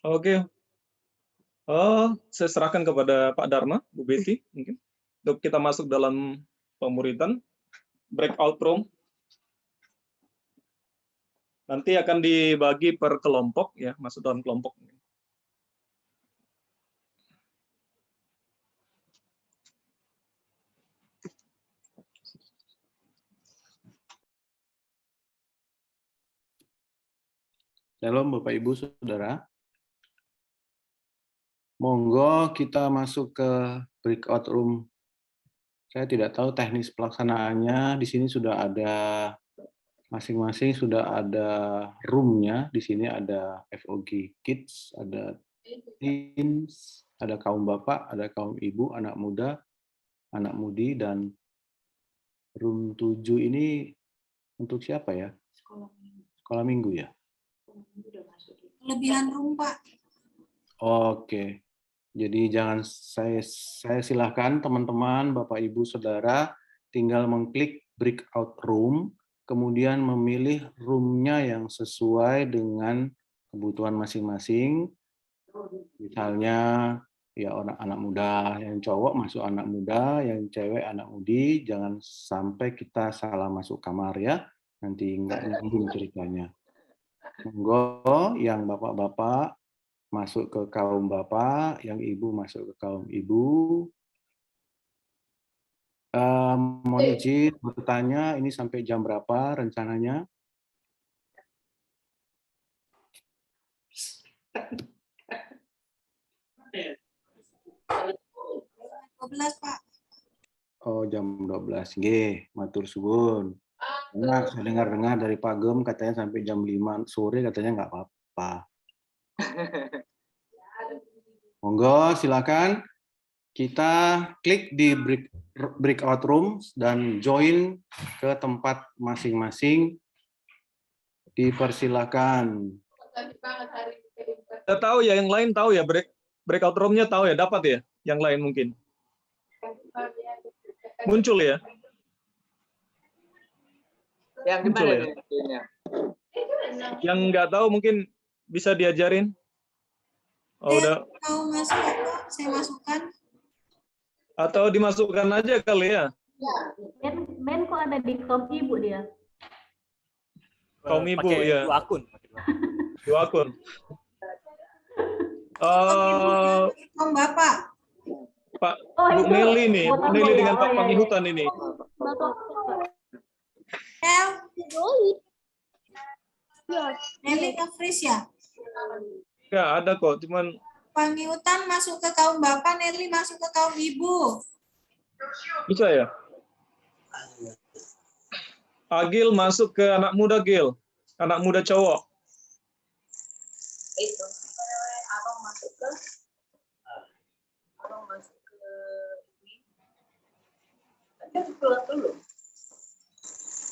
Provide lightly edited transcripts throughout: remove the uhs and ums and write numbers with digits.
Oke, saya serahkan kepada Pak Dharma, Bu Betty, mungkin untuk kita masuk dalam pemuritan breakout room. Nanti akan dibagi per kelompok ya, masuk dalam kelompok. Shalom Bapak Ibu Saudara. Monggo kita masuk ke breakout room. Saya tidak tahu teknis pelaksanaannya. Di sini sudah ada masing-masing sudah ada roomnya. Di sini ada FOG Kids, ada teens, ada kaum bapak, ada kaum ibu, anak muda, anak mudi, dan room 7 ini untuk siapa ya? Sekolah minggu ya? Kelebihan room, Pak. Oke. Jadi jangan saya silahkan teman-teman, Bapak Ibu Saudara tinggal mengklik breakout room, kemudian memilih roomnya yang sesuai dengan kebutuhan masing-masing. Misalnya ya anak muda, yang cowok masuk anak muda, yang cewek anak mudi, jangan sampai kita salah masuk kamar ya, nanti nggak nyambung ceritanya. Monggo yang bapak-bapak masuk ke kaum bapak, yang ibu masuk ke kaum ibu. Mohon izin bertanya, ini sampai jam berapa rencananya? Pak. Oh, jam 12. Nggih, matur suwun. Nah, saya dengar-dengar dari Pak Gem katanya sampai jam 5 sore katanya nggak apa-apa. Monggo, silakan. Kita klik di breakout room dan join ke tempat masing-masing. Dipersilakan. Saya tahu ya, yang lain tahu ya, breakout room-nya tahu ya, dapat ya, yang lain mungkin. Muncul ya. Yang Muncul gimana ya. Yang nggak tahu mungkin bisa diajarin. Oh, udah. Mau masuk, Pak? Saya masukkan. Atau dimasukkan aja kali ya. Ben kok ada di kaum ibu dia? Kaum ibu pakai ya. 2 akun. 2 akun. Kaum Bapak. Pak Oh, Bu itu Nelly nih, Bu fotonya Nelly ya? dengan Oh, Pak iya, Pangihutan ini. Nelly nge-freeze ya? Enggak ada kok, cuman Pangihutan masuk ke kaum Bapak, Nelly masuk ke kaum Ibu. bisa ya. Agil masuk ke anak muda Gil, anak muda cowok. Itu abang masuk ke ini. Tapi keluar dulu.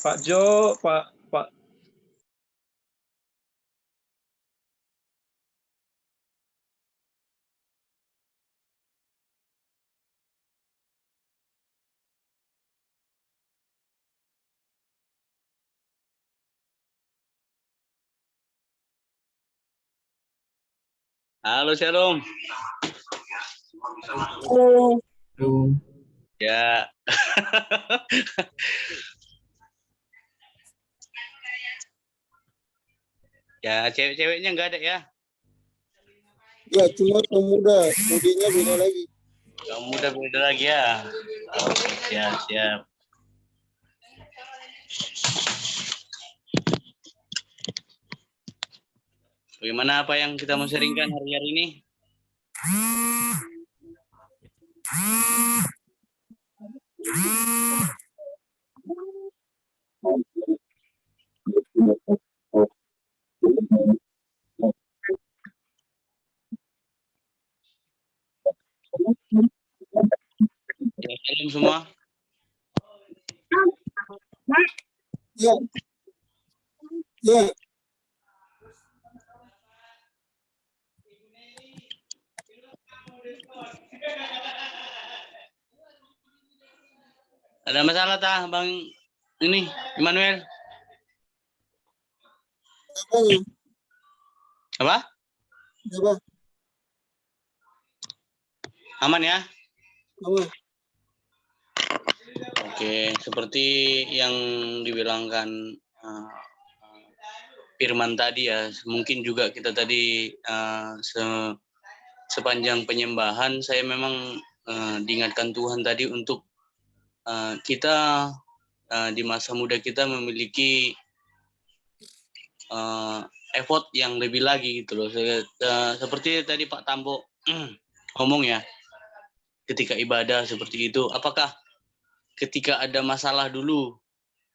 Pak Jo, Pak Halo, Shalom. Halo. Ya. Ya, cewek-ceweknya nggak ada ya? Ya, cuma pemuda, mudinya beda lagi. Kamu udah beda lagi ya? Oke, siap. Bagaimana apa yang kita mau sharingkan hari ini? Ya, shalom semua. Ya. Ya. Ada masalah tah, Bang ini Immanuel? Apanya? Apa? Ya, Bang. Aman ya? Aman. Oke, seperti yang dibilangkan Firman tadi ya, mungkin juga kita tadi sepanjang penyembahan saya memang diingatkan Tuhan tadi untuk kita di masa muda kita memiliki effort yang lebih lagi gitu loh. Seperti tadi Pak Tambo ngomong ya, ketika ibadah seperti itu, apakah ketika ada masalah dulu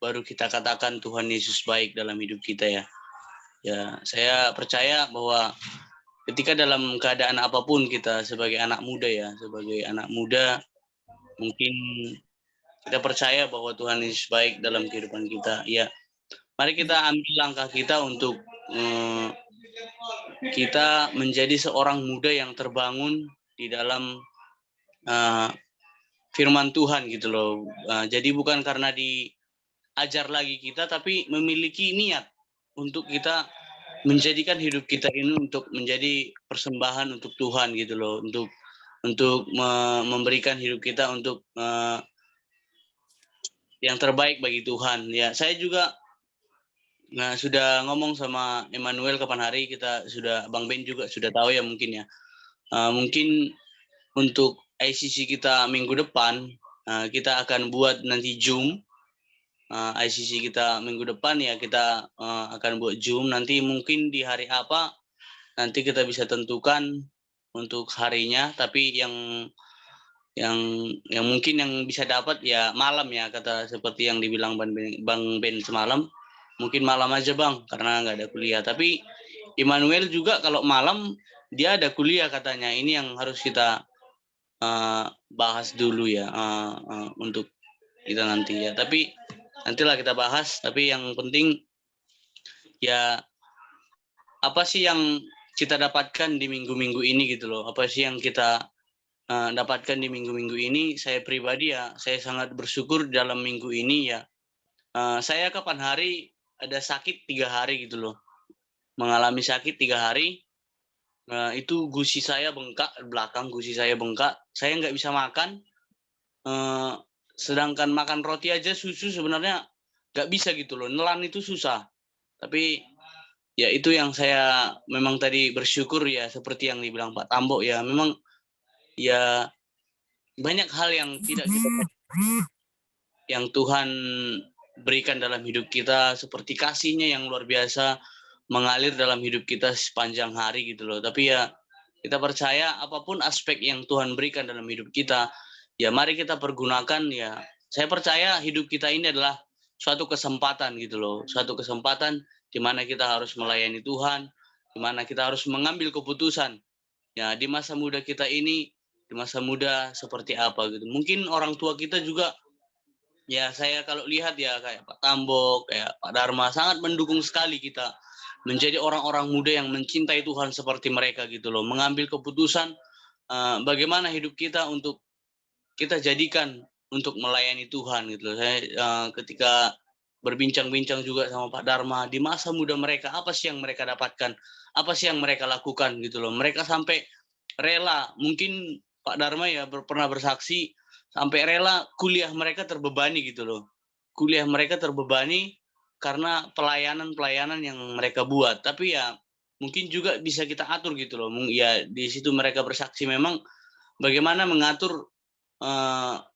baru kita katakan Tuhan Yesus baik dalam hidup kita ya? Ya, saya percaya bahwa ketika dalam keadaan apapun kita sebagai anak muda ya, sebagai anak muda mungkin kita percaya bahwa Tuhan Yesus baik dalam kehidupan kita. Ya, mari kita ambil langkah kita untuk kita menjadi seorang muda yang terbangun di dalam firman Tuhan gitu loh. Jadi bukan karena diajar lagi kita, tapi memiliki niat untuk kita menjadikan hidup kita ini untuk menjadi persembahan untuk Tuhan gitu loh, untuk memberikan hidup kita untuk yang terbaik bagi Tuhan. Ya, saya juga sudah ngomong sama Emmanuel kapan hari, kita sudah, Bang Ben juga sudah tahu ya mungkin ya. Mungkin untuk ICC kita minggu depan, kita akan buat nanti Zoom. ICC kita minggu depan ya, kita akan buat Zoom. Nanti mungkin di hari apa, nanti kita bisa tentukan untuk harinya. Tapi yang mungkin yang bisa dapat ya malam ya, kata seperti yang dibilang Bang Ben semalam. Mungkin malam aja Bang, karena nggak ada kuliah. Tapi Immanuel juga kalau malam dia ada kuliah katanya. Ini yang harus kita bahas dulu ya, untuk kita nanti ya. Tapi nantilah kita bahas. Tapi yang penting ya, apa sih yang kita dapatkan di minggu-minggu ini gitu loh. Apa sih yang kita dapatkan di minggu-minggu ini. Saya pribadi ya, saya sangat bersyukur dalam minggu ini ya. Saya kapan hari ada sakit 3 hari gitu loh. Mengalami sakit 3 hari. Itu gusi saya bengkak, belakang gusi saya bengkak. Saya nggak bisa makan. Sedangkan makan roti aja, susu sebenarnya nggak bisa gitu loh. Nelan itu susah. Tapi ya itu yang saya memang tadi bersyukur ya, seperti yang dibilang Pak Tambo ya. Memang ya banyak hal yang tidak kita, yang Tuhan berikan dalam hidup kita, seperti kasih-Nya yang luar biasa mengalir dalam hidup kita sepanjang hari gitu loh. Tapi ya kita percaya apapun aspek yang Tuhan berikan dalam hidup kita, ya mari kita pergunakan ya. Saya percaya hidup kita ini adalah suatu kesempatan gitu loh. Suatu kesempatan di mana kita harus melayani Tuhan, di mana kita harus mengambil keputusan. Ya, di masa muda kita ini, di masa muda seperti apa gitu. Mungkin orang tua kita juga, ya saya kalau lihat ya kayak Pak Tambo, kayak Pak Dharma, sangat mendukung sekali kita menjadi orang-orang muda yang mencintai Tuhan seperti mereka gitu loh. Mengambil keputusan bagaimana hidup kita untuk kita jadikan untuk melayani Tuhan gitu loh. Saya ketika berbincang-bincang juga sama Pak Dharma, di masa muda mereka apa sih yang mereka dapatkan, apa sih yang mereka lakukan gitu loh. Mereka sampai rela, mungkin Pak Dharma ya pernah bersaksi sampai rela kuliah mereka terbebani gitu loh. Kuliah mereka terbebani karena pelayanan-pelayanan yang mereka buat. Tapi ya mungkin juga bisa kita atur gitu loh. Ya di situ mereka bersaksi memang bagaimana mengatur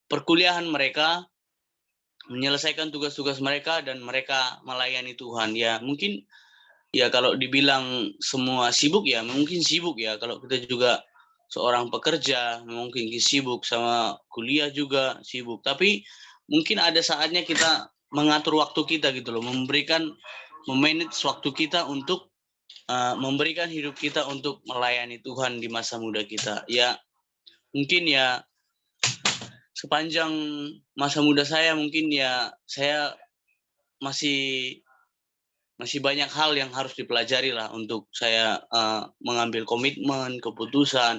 perkuliahan mereka, menyelesaikan tugas-tugas mereka, dan mereka melayani Tuhan. Ya mungkin ya kalau dibilang semua sibuk ya mungkin sibuk ya. Kalau kita juga seorang pekerja mungkin sibuk, sama kuliah juga sibuk. Tapi mungkin ada saatnya kita mengatur waktu kita gitu loh, memanage waktu kita untuk memberikan hidup kita untuk melayani Tuhan di masa muda kita. Ya mungkin ya sepanjang masa muda saya mungkin ya saya masih banyak hal yang harus dipelajari lah untuk saya mengambil komitmen, keputusan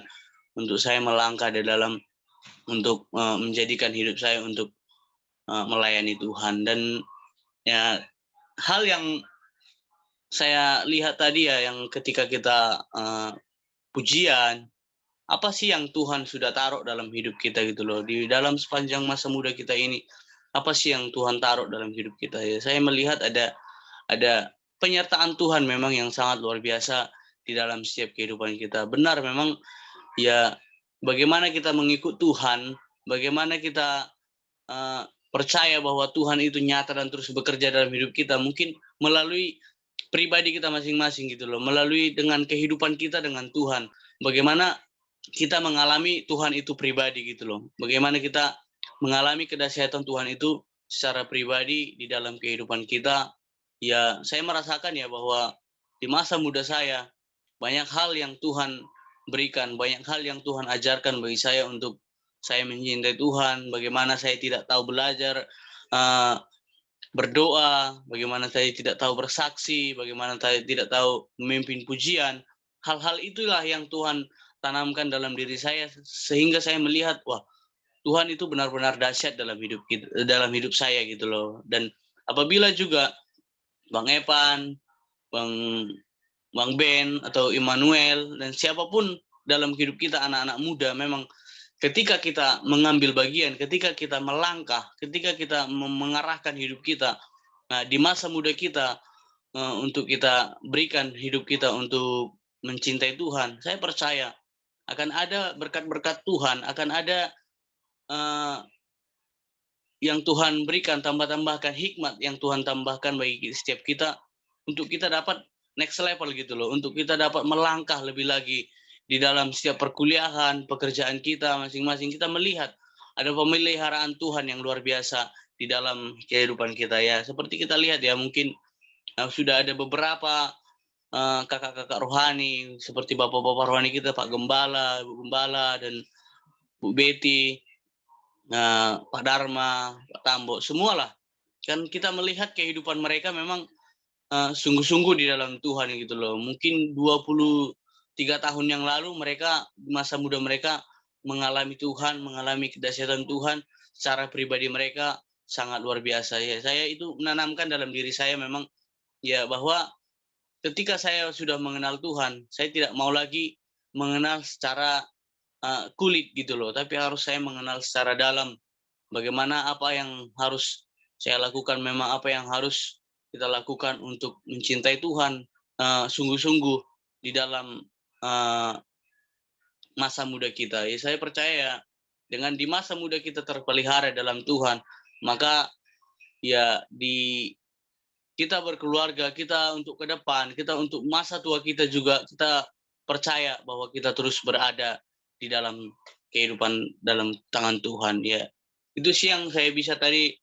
untuk saya melangkah di dalam untuk menjadikan hidup saya untuk melayani Tuhan. Dan ya hal yang saya lihat tadi ya, yang ketika kita pujian. Apa sih yang Tuhan sudah taruh dalam hidup kita gitu loh. Di dalam sepanjang masa muda kita ini, apa sih yang Tuhan taruh dalam hidup kita ya. Saya melihat ada penyertaan Tuhan memang yang sangat luar biasa di dalam setiap kehidupan kita. Benar memang ya, bagaimana kita mengikut Tuhan, bagaimana kita percaya bahwa Tuhan itu nyata dan terus bekerja dalam hidup kita, mungkin melalui pribadi kita masing-masing gitu loh, melalui dengan kehidupan kita dengan Tuhan. Bagaimana kita mengalami Tuhan itu pribadi gitu loh. Bagaimana kita mengalami kedahsyatan Tuhan itu secara pribadi di dalam kehidupan kita. Ya, saya merasakan ya bahwa di masa muda saya banyak hal yang Tuhan berikan, banyak hal yang Tuhan ajarkan bagi saya untuk saya mencintai Tuhan, bagaimana saya tidak tahu belajar berdoa, bagaimana saya tidak tahu bersaksi, bagaimana saya tidak tahu memimpin pujian. Hal-hal itulah yang Tuhan tanamkan dalam diri saya sehingga saya melihat wah, Tuhan itu benar-benar dahsyat dalam hidup saya gitu loh. Dan apabila juga Bang Epan, Bang Ben atau Immanuel dan siapapun dalam hidup kita anak-anak muda, memang ketika kita mengambil bagian, ketika kita melangkah, ketika kita mengarahkan hidup kita, nah di masa muda kita untuk kita berikan hidup kita untuk mencintai Tuhan, saya percaya akan ada berkat-berkat Tuhan, akan ada yang Tuhan berikan, tambahkan hikmat yang Tuhan tambahkan bagi setiap kita untuk kita dapat next level gitu loh, untuk kita dapat melangkah lebih lagi di dalam setiap perkuliahan, pekerjaan kita masing-masing. Kita melihat ada pemeliharaan Tuhan yang luar biasa di dalam kehidupan kita ya. Seperti kita lihat ya, mungkin sudah ada beberapa kakak-kakak rohani seperti bapak-bapak rohani kita, Pak Gembala, Bu Gembala, dan Bu Betty, Pak Dharma, Pak Tambo, semualah. Kan kita melihat kehidupan mereka memang sungguh-sungguh di dalam Tuhan gitu loh. Mungkin 23 tahun yang lalu mereka, masa muda mereka mengalami Tuhan, mengalami kedahsyatan Tuhan secara pribadi mereka sangat luar biasa ya. Saya itu menanamkan dalam diri saya memang ya bahwa ketika saya sudah mengenal Tuhan, saya tidak mau lagi mengenal secara kulit gitu loh, tapi harus saya mengenal secara dalam. Bagaimana apa yang harus saya lakukan, memang apa yang harus kita lakukan untuk mencintai Tuhan sungguh-sungguh di dalam masa muda kita. Ya, saya percaya dengan di masa muda kita terpelihara dalam Tuhan, maka ya di kita berkeluarga, kita untuk ke depan, kita untuk masa tua kita juga, kita percaya bahwa kita terus berada di dalam kehidupan dalam tangan Tuhan ya. Itu sih yang saya bisa tadi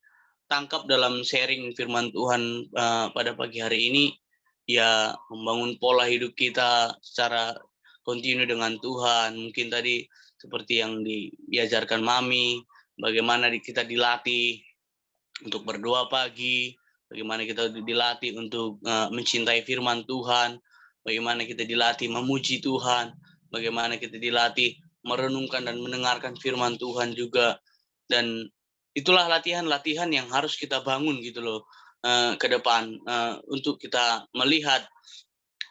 tangkap dalam sharing firman Tuhan pada pagi hari ini ya, membangun pola hidup kita secara kontinu dengan Tuhan. Mungkin tadi seperti yang diajarkan Mami, bagaimana kita dilatih untuk berdoa pagi, bagaimana kita dilatih untuk mencintai firman Tuhan, bagaimana kita dilatih memuji Tuhan, bagaimana kita dilatih merenungkan dan mendengarkan firman Tuhan juga. Dan itulah latihan-latihan yang harus kita bangun gitu loh ke depan untuk kita melihat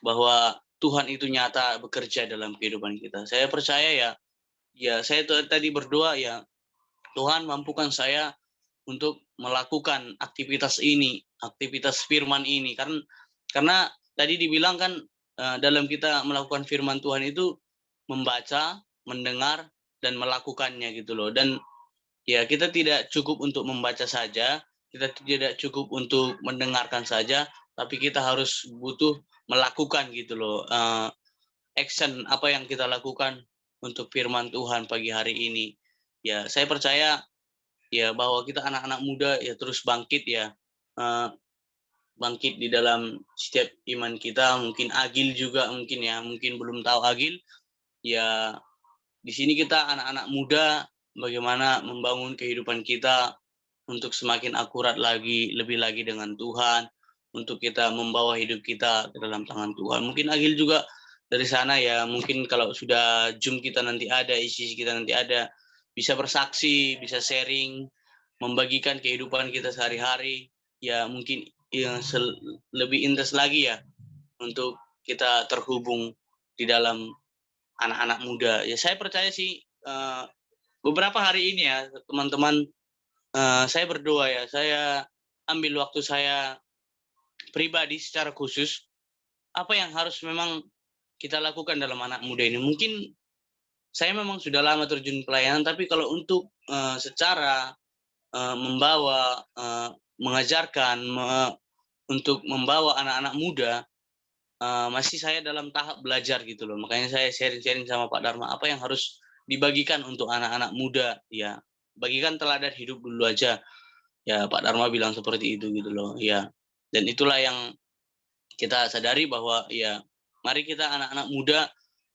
bahwa Tuhan itu nyata bekerja dalam kehidupan kita. Saya percaya ya saya tadi berdoa ya, Tuhan mampukan saya untuk melakukan aktivitas ini, aktivitas firman ini. Karena tadi dibilang kan dalam kita melakukan firman Tuhan itu membaca, mendengar, dan melakukannya gitu loh. Dan ya kita tidak cukup untuk membaca saja, kita tidak cukup untuk mendengarkan saja, tapi kita harus butuh melakukan gitu loh. Action apa yang kita lakukan untuk firman Tuhan pagi hari ini. Ya saya percaya ya bahwa kita anak-anak muda ya terus bangkit ya, bangkit di dalam setiap iman kita. Mungkin Agil juga mungkin belum tahu Agil ya. Di sini kita anak-anak muda bagaimana membangun kehidupan kita untuk semakin akurat lagi, lebih lagi dengan Tuhan, untuk kita membawa hidup kita ke dalam tangan Tuhan. Mungkin Agil juga dari sana ya, mungkin kalau sudah Zoom kita nanti ada, isi kita nanti ada, bisa bersaksi, bisa sharing, membagikan kehidupan kita sehari-hari, ya mungkin yang lebih intens lagi ya, untuk kita terhubung di dalam anak-anak muda. Ya saya percaya sih beberapa hari ini ya teman-teman, saya berdoa ya, saya ambil waktu saya pribadi secara khusus, apa yang harus memang kita lakukan dalam anak muda ini. Mungkin saya memang sudah lama terjun pelayanan, tapi kalau untuk secara membawa, mengajarkan, untuk membawa anak-anak muda, masih saya dalam tahap belajar gitu loh. Makanya saya sharing-sharing sama Pak Dharma, apa yang harus dibagikan untuk anak-anak muda, ya bagikan teladan hidup dulu aja. Ya Pak Dharma bilang seperti itu gitu loh, ya. Dan itulah yang kita sadari bahwa ya mari kita anak-anak muda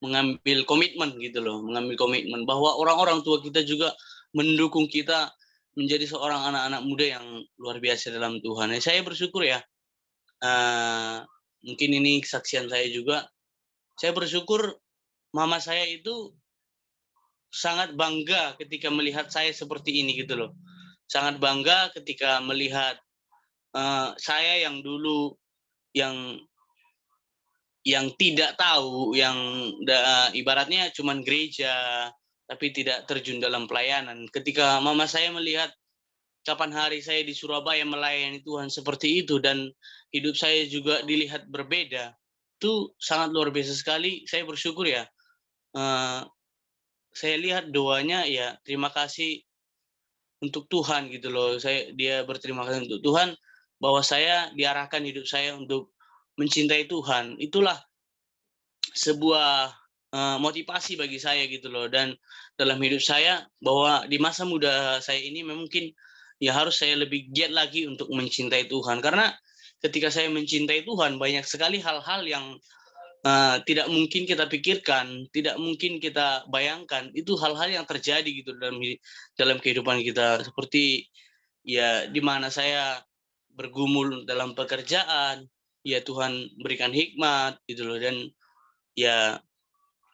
mengambil komitmen gitu loh, mengambil komitmen bahwa orang-orang tua kita juga mendukung kita menjadi seorang anak-anak muda yang luar biasa dalam Tuhan. Ya, saya bersyukur ya, mungkin ini kesaksian saya juga, saya bersyukur mama saya itu sangat bangga ketika melihat saya seperti ini gitu loh. Sangat bangga ketika melihat saya yang dulu yang tidak tahu, yang ibaratnya cuman gereja, tapi tidak terjun dalam pelayanan. Ketika mama saya melihat kapan hari saya di Surabaya melayani Tuhan seperti itu, dan hidup saya juga dilihat berbeda, itu sangat luar biasa sekali. Saya bersyukur ya. Saya lihat doanya ya, terima kasih untuk Tuhan gitu loh. Dia berterima kasih untuk Tuhan bahwa saya diarahkan hidup saya untuk mencintai Tuhan. Itulah sebuah motivasi bagi saya gitu loh. Dan dalam hidup saya bahwa di masa muda saya ini mungkin ya harus saya lebih giat lagi untuk mencintai Tuhan. Karena ketika saya mencintai Tuhan, banyak sekali hal-hal yang tidak mungkin kita pikirkan, tidak mungkin kita bayangkan. Itu hal-hal yang terjadi gitu dalam kehidupan kita. Seperti ya di mana saya bergumul dalam pekerjaan, ya Tuhan berikan hikmat gitu loh. Dan ya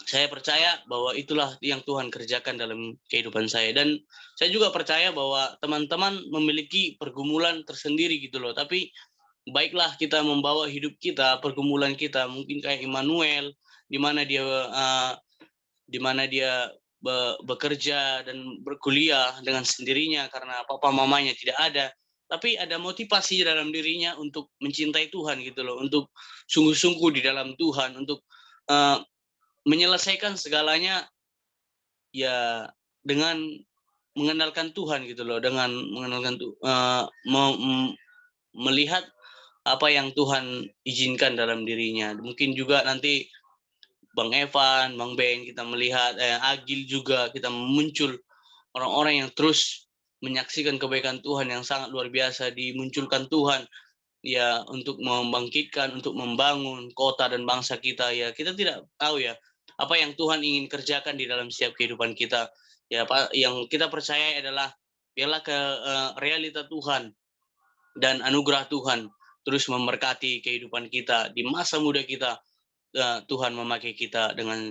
saya percaya bahwa itulah yang Tuhan kerjakan dalam kehidupan saya. Dan saya juga percaya bahwa teman-teman memiliki pergumulan tersendiri gitu loh. Tapi baiklah kita membawa hidup kita, pergumulan kita, mungkin kayak Immanuel, di mana dia bekerja dan berkuliah dengan sendirinya karena papa mamanya tidak ada. Tapi ada motivasi dalam dirinya untuk mencintai Tuhan gitu loh, untuk sungguh-sungguh di dalam Tuhan, untuk menyelesaikan segalanya ya dengan mengenalkan Tuhan gitu loh, dengan mengenalkan melihat apa yang Tuhan izinkan dalam dirinya. Mungkin juga nanti Bang Evan, Bang Ben, kita melihat Agil juga, kita muncul orang-orang yang terus menyaksikan kebaikan Tuhan yang sangat luar biasa, dimunculkan Tuhan ya untuk membangkitkan, untuk membangun kota dan bangsa kita. Ya kita tidak tahu ya apa yang Tuhan ingin kerjakan di dalam setiap kehidupan kita. Ya yang kita percaya adalah biarlah realita Tuhan dan anugerah Tuhan terus memberkati kehidupan kita di masa muda kita. Tuhan memakai kita dengan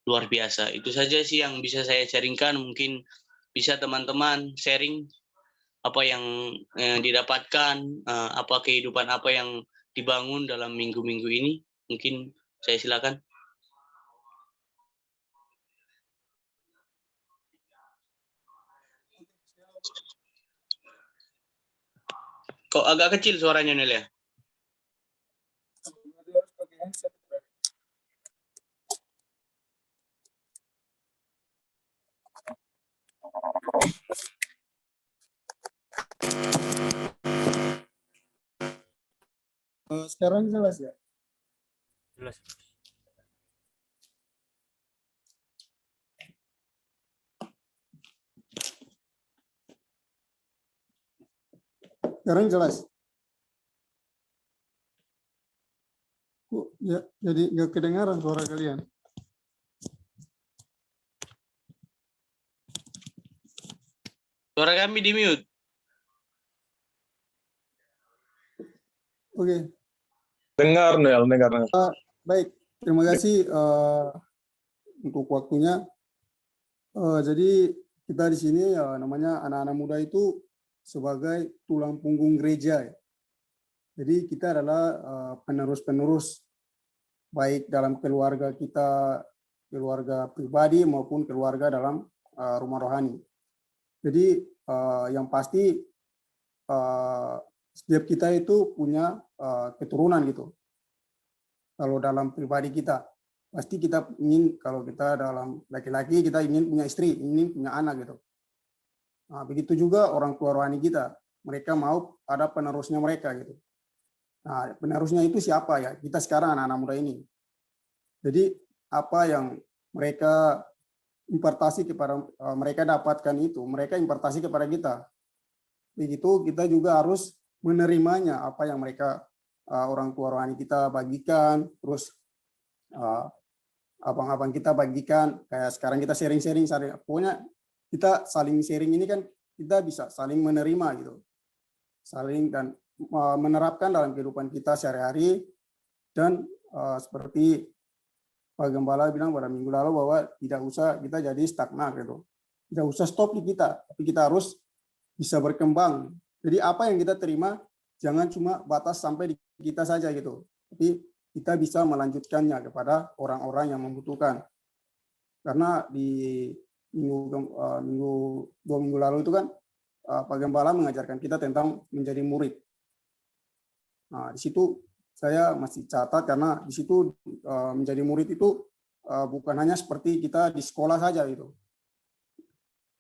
luar biasa. Itu saja sih yang bisa saya sharingkan. Mungkin bisa teman-teman sharing apa yang didapatkan, apa kehidupan apa yang dibangun dalam minggu-minggu ini. Mungkin saya silakan. Kok agak kecil suaranya Nel ya? Sekarang jelas ya? Jelas. Sekarang jelas. Ya, jadi nggak kedengaran suara kalian. Suara kami di mute. Oke. Dengar, Nel, dengar. Baik, terima kasih untuk waktunya. Jadi kita di sini namanya anak-anak muda itu sebagai tulang punggung gereja. Jadi kita adalah penerus-penerus baik dalam keluarga kita keluarga pribadi maupun keluarga dalam rumah rohani. Jadi yang pasti setiap kita itu punya keturunan gitu. Kalau dalam pribadi kita, pasti kita ingin, kalau kita dalam laki-laki, kita ingin punya istri, ingin punya anak gitu. Nah, begitu juga orang tua rohani kita, mereka mau ada penerusnya mereka gitu. Nah, penerusnya itu siapa ya? Kita sekarang anak-anak muda ini. Jadi apa yang mereka impartasi kepada mereka dapatkan itu, mereka impartasi kepada kita. Begitu kita juga harus menerimanya, apa yang mereka orang tua rohani kita bagikan, terus abang-abang kita bagikan, kayak sekarang kita sharing-sharing, pokoknya kita saling sharing ini kan kita bisa saling menerima gitu, saling dan menerapkan dalam kehidupan kita sehari-hari. Dan seperti Pak Gembala bilang pada minggu lalu bahwa tidak usah kita jadi stagnan gitu, tidak usah stop di kita, tapi kita harus bisa berkembang. Jadi apa yang kita terima jangan cuma batas sampai di kita saja gitu, tapi kita bisa melanjutkannya kepada orang-orang yang membutuhkan. Karena di dua minggu lalu itu kan Pak Gembala mengajarkan kita tentang menjadi murid. Nah, di situ saya masih catat, karena di situ menjadi murid itu bukan hanya seperti kita di sekolah saja gitu.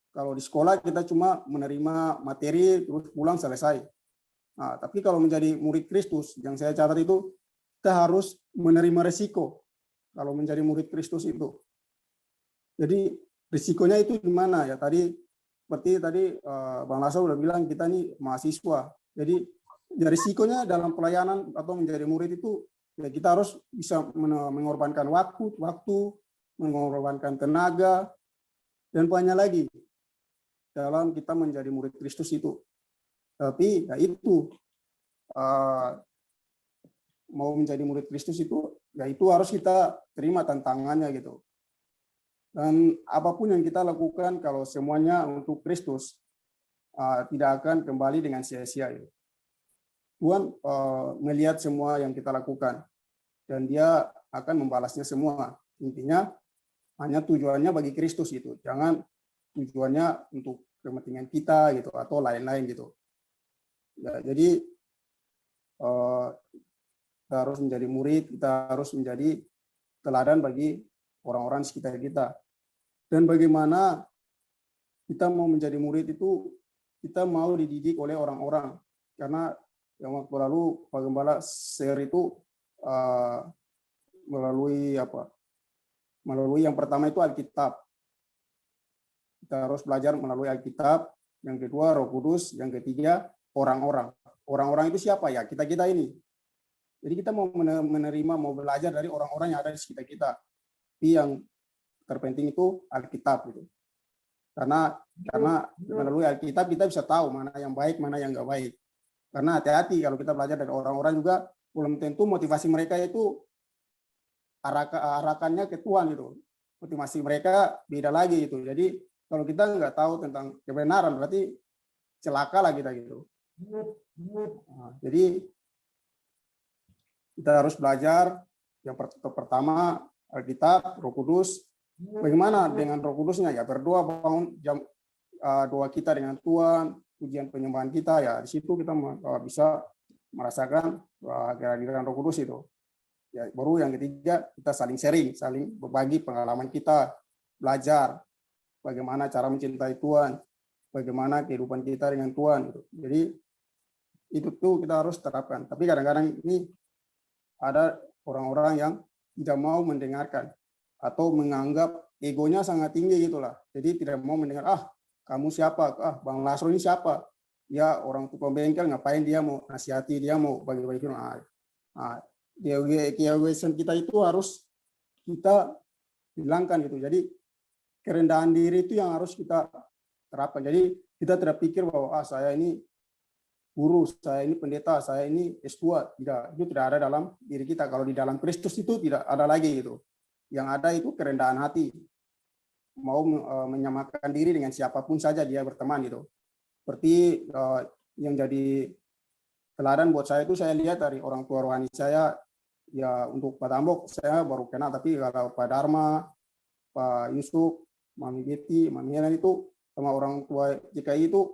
Kalau di sekolah kita cuma menerima materi terus pulang selesai. Nah, tapi kalau menjadi murid Kristus, yang saya catat itu kita harus menerima resiko kalau menjadi murid Kristus itu. Jadi risikonya itu di mana ya? Tadi seperti tadi Bang Lasso udah bilang kita nih mahasiswa. Jadi ya risikonya dalam pelayanan atau menjadi murid itu ya kita harus bisa mengorbankan waktu, mengorbankan tenaga, dan banyak lagi dalam kita menjadi murid Kristus itu. Tapi ya itu mau menjadi murid Kristus itu ya itu harus kita terima tantangannya gitu. Dan apapun yang kita lakukan kalau semuanya untuk Kristus tidak akan kembali dengan sia-sia itu. Tuhan melihat semua yang kita lakukan dan Dia akan membalasnya semua. Intinya hanya tujuannya bagi Kristus itu. Jangan tujuannya untuk kepentingan kita gitu atau lain-lain gitu. Ya, jadi kita harus menjadi murid, kita harus menjadi teladan bagi orang-orang di sekitar kita. Dan bagaimana kita mau menjadi murid itu, kita mau dididik oleh orang-orang. Karena yang waktu lalu Pak Gembala share itu melalui apa? Melalui yang pertama itu Alkitab. Kita harus belajar melalui Alkitab. Yang kedua Roh Kudus. Yang ketiga orang-orang. Orang-orang itu siapa ya? Kita-kita ini. Jadi kita mau menerima, mau belajar dari orang-orang yang ada di sekitar kita. Tapi yang terpenting itu Alkitab gitu. Karena melalui Alkitab kita bisa tahu mana yang baik, mana yang enggak baik. Karena hati-hati kalau kita belajar dari orang-orang juga belum tentu motivasi mereka itu arahkannya ke Tuhan gitu. Motivasi mereka beda lagi gitu. Jadi kalau kita nggak tahu tentang kebenaran berarti celaka lah kita gitu. Nah, jadi kita harus belajar yang pertama Alkitab, Roh Kudus. Bagaimana dengan Roh Kudusnya ya? Berdoa, bangun jam doa kita dengan Tuhan, ujian penyembahan kita ya. Di situ kita bisa merasakan kehadiran Roh Kudus itu. Ya, baru yang ketiga kita saling sharing, saling berbagi pengalaman kita, belajar bagaimana cara mencintai Tuhan, bagaimana kehidupan kita dengan Tuhan gitu. Jadi itu tuh kita harus terapkan. Tapi kadang-kadang ini ada orang-orang yang tidak mau mendengarkan atau menganggap egonya sangat tinggi gitulah. Jadi tidak mau mendengar, kamu siapa? Bang Lasro ini siapa? Ya orang tukang bengkel, ngapain dia mau nasihati, dia mau bagi-bagi. Keegoisan kita itu harus kita hilangkan gitu. Jadi kerendahan diri itu yang harus kita terapkan. Jadi kita tidak pikir bahwa saya ini guru, saya ini pendeta, saya ini S2. Tidak, itu tidak ada dalam diri kita. Kalau di dalam Kristus itu tidak ada lagi gitu. Yang ada itu kerendahan hati. Mau menyamakan diri dengan siapapun saja dia berteman gitu. Seperti yang jadi teladan buat saya itu saya lihat dari orang tua rohani saya. Ya untuk Pak Tambok saya baru kenal, tapi kalau Pak Dharma, Pak Yusuf, Mami Betty, Mami Helen itu sama orang tua JKI itu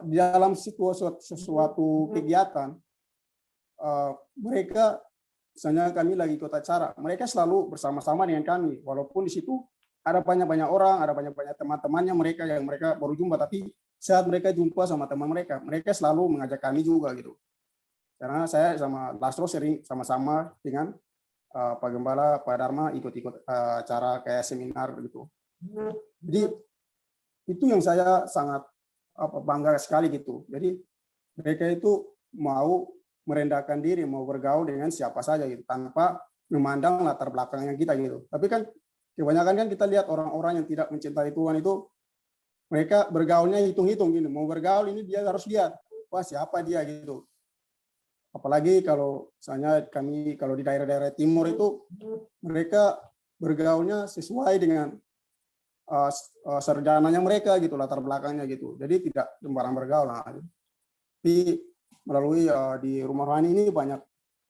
di dalam sesuatu kegiatan mereka, misalnya kami lagi ikut acara, mereka selalu bersama-sama dengan kami, walaupun di situ ada banyak-banyak orang, ada banyak-banyak teman-temannya mereka yang mereka baru jumpa, tapi saat mereka jumpa sama teman mereka, mereka selalu mengajak kami juga gitu. Karena saya sama Lasro sering sama-sama dengan Pak Gembala, Pak Dharma ikut-ikut acara kayak seminar gitu. Jadi itu yang saya sangat bangga sekali gitu. Jadi mereka itu mau merendahkan diri, mau bergaul dengan siapa saja gitu, tanpa memandang latar belakangnya kita gitu. Tapi kan kebanyakan kan kita lihat orang-orang yang tidak mencintai Tuhan itu mereka bergaulnya hitung-hitung gitu. Mau bergaul ini dia harus lihat, wah siapa dia gitu. Apalagi kalau misalnya kami kalau di daerah-daerah timur itu mereka bergaulnya sesuai dengan sarjananya mereka gitu, latar belakangnya gitu. Jadi tidak sembarang bergaul. Nah, tapi melalui di rumah rohani ini banyak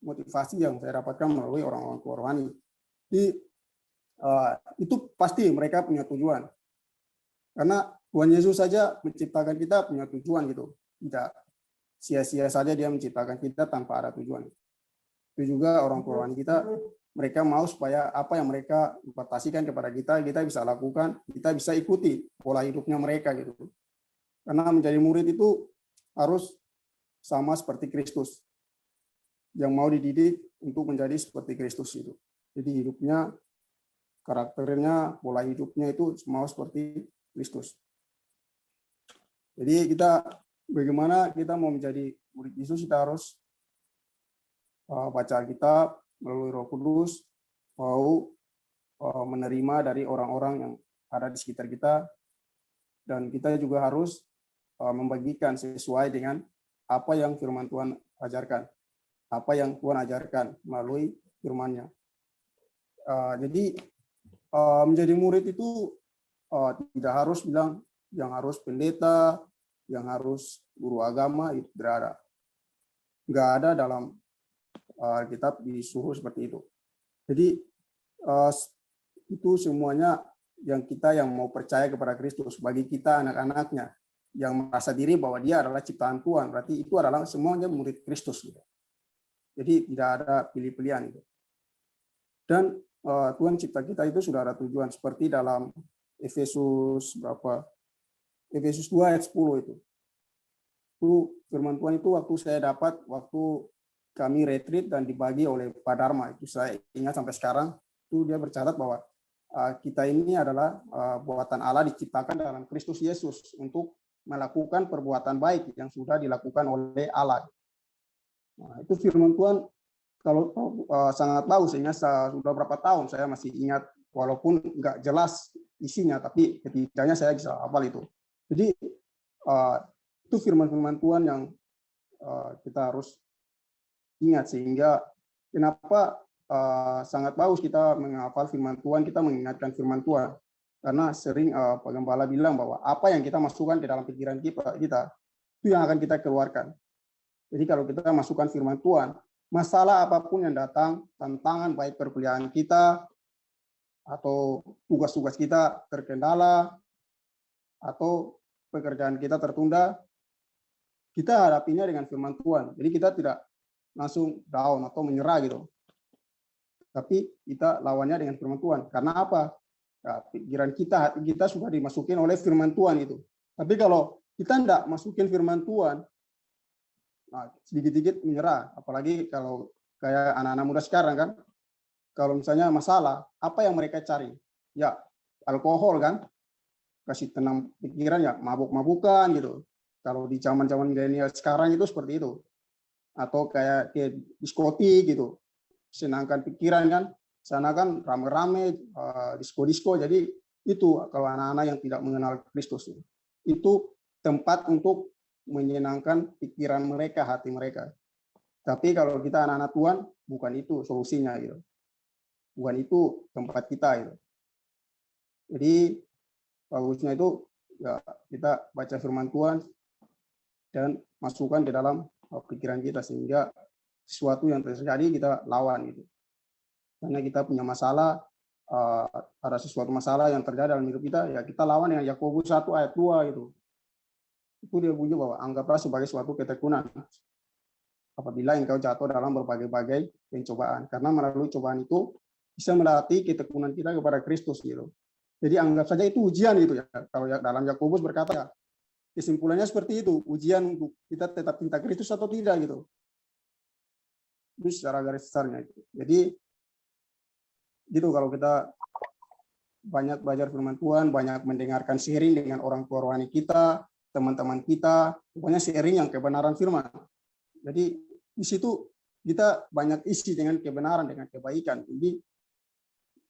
motivasi yang saya dapatkan melalui orang-orang tua rohani. Jadi itu pasti mereka punya tujuan. Karena Tuhan Yesus saja menciptakan kita punya tujuan gitu. Tidak sia-sia saja dia menciptakan kita tanpa ada tujuan. Itu juga orang tua rohani kita, mereka mau supaya apa yang mereka impartasikan kepada kita bisa lakukan, kita bisa ikuti pola hidupnya mereka gitu. Karena menjadi murid itu harus sama seperti Kristus, yang mau dididik untuk menjadi seperti Kristus itu. Jadi hidupnya, karakternya, pola hidupnya itu mau seperti Kristus. Jadi kita bagaimana kita mau menjadi murid Yesus, kita harus baca Alkitab melalui Roh Kudus, mau menerima dari orang-orang yang ada di sekitar kita, dan kita juga harus membagikan sesuai dengan apa yang firman Tuhan ajarkan, apa yang Tuhan ajarkan melalui firman-Nya. Jadi menjadi murid itu tidak harus bilang yang harus pendeta, yang harus guru agama, itu tidak ada. Nggak ada dalam Alkitab disuruh seperti itu. Jadi itu semuanya yang kita yang mau percaya kepada Kristus, bagi kita anak-anaknya yang merasa diri bahwa dia adalah ciptaan Tuhan, berarti itu adalah semuanya murid Kristus gitu. Jadi tidak ada pilih-pilihan gitu. Dan Tuhan cipta kita itu sudah ada tujuan, seperti dalam Efesus 2 ayat 10 itu. Itu firman Tuhan itu waktu saya dapat waktu kami retreat dan dibagi oleh Pak Dharma, itu saya ingat sampai sekarang. Itu dia bercatat bahwa kita ini adalah buatan Allah, diciptakan dalam Kristus Yesus untuk melakukan perbuatan baik yang sudah dilakukan oleh Allah. Nah, itu firman Tuhan kalau sangat bagus, sehingga sudah berapa tahun saya masih ingat, walaupun nggak jelas isinya, tapi ketikanya saya bisa hafal itu. Jadi itu firman-firman Tuhan yang kita harus ingat, sehingga kenapa sangat bagus kita menghafal firman Tuhan, kita mengingatkan firman Tuhan, karena sering Pak Gembala bilang bahwa apa yang kita masukkan ke dalam pikiran kita itu yang akan kita keluarkan. Jadi kalau kita masukkan firman Tuhan, masalah apapun yang datang, tantangan baik perkuliahan kita atau tugas-tugas kita terkendala atau pekerjaan kita tertunda, kita hadapinya dengan firman Tuhan. Jadi kita tidak langsung down atau menyerah gitu. Tapi kita lawannya dengan firman Tuhan. Karena apa? Ya, pikiran kita, hati kita sudah dimasukin oleh firman Tuhan itu. Tapi kalau kita tidak masukin firman Tuhan, nah, sedikit-sedikit menyerah. Apalagi kalau kayak anak-anak muda sekarang kan, kalau misalnya masalah, apa yang mereka cari? Ya, alkohol kan, kasih tenang pikiran, ya mabuk-mabukan gitu. Kalau di zaman-zaman milenial sekarang itu seperti itu. Atau kayak ke diskotik gitu, senangkan pikiran kan, sana kan rame-rame, disko-disko. Jadi itu kalau anak-anak yang tidak mengenal Kristus, itu tempat untuk menyenangkan pikiran mereka, hati mereka. Tapi kalau kita anak-anak Tuhan, bukan itu solusinya gitu. Bukan itu tempat kita gitu. Jadi bagusnya itu ya kita baca firman Tuhan dan masukkan ke dalam pikiran kita, sehingga sesuatu yang terjadi kita lawan gitu. Karena kita punya masalah, ada sesuatu masalah yang terjadi dalam hidup kita, ya kita lawan dengan Yakobus 1 ayat 2 gitu. Itu dia bunyi bahwa anggaplah sebagai suatu ketekunan apabila engkau jatuh dalam berbagai-bagai pencobaan, karena melalui cobaan itu bisa melatih ketekunan kita kepada Kristus gitu. Jadi anggap saja itu ujian gitu ya. Kalau dalam Yakobus berkata ya, kesimpulannya seperti itu, ujian untuk kita tetap cinta Kristus atau tidak gitu. Itu secara garis besarnya itu. Jadi gitu, kalau kita banyak belajar firman Tuhan, banyak mendengarkan sharing dengan orang tua rohani kita, teman-teman kita, pokoknya sharing yang kebenaran firman. Jadi di situ kita banyak isi dengan kebenaran, dengan kebaikan. Jadi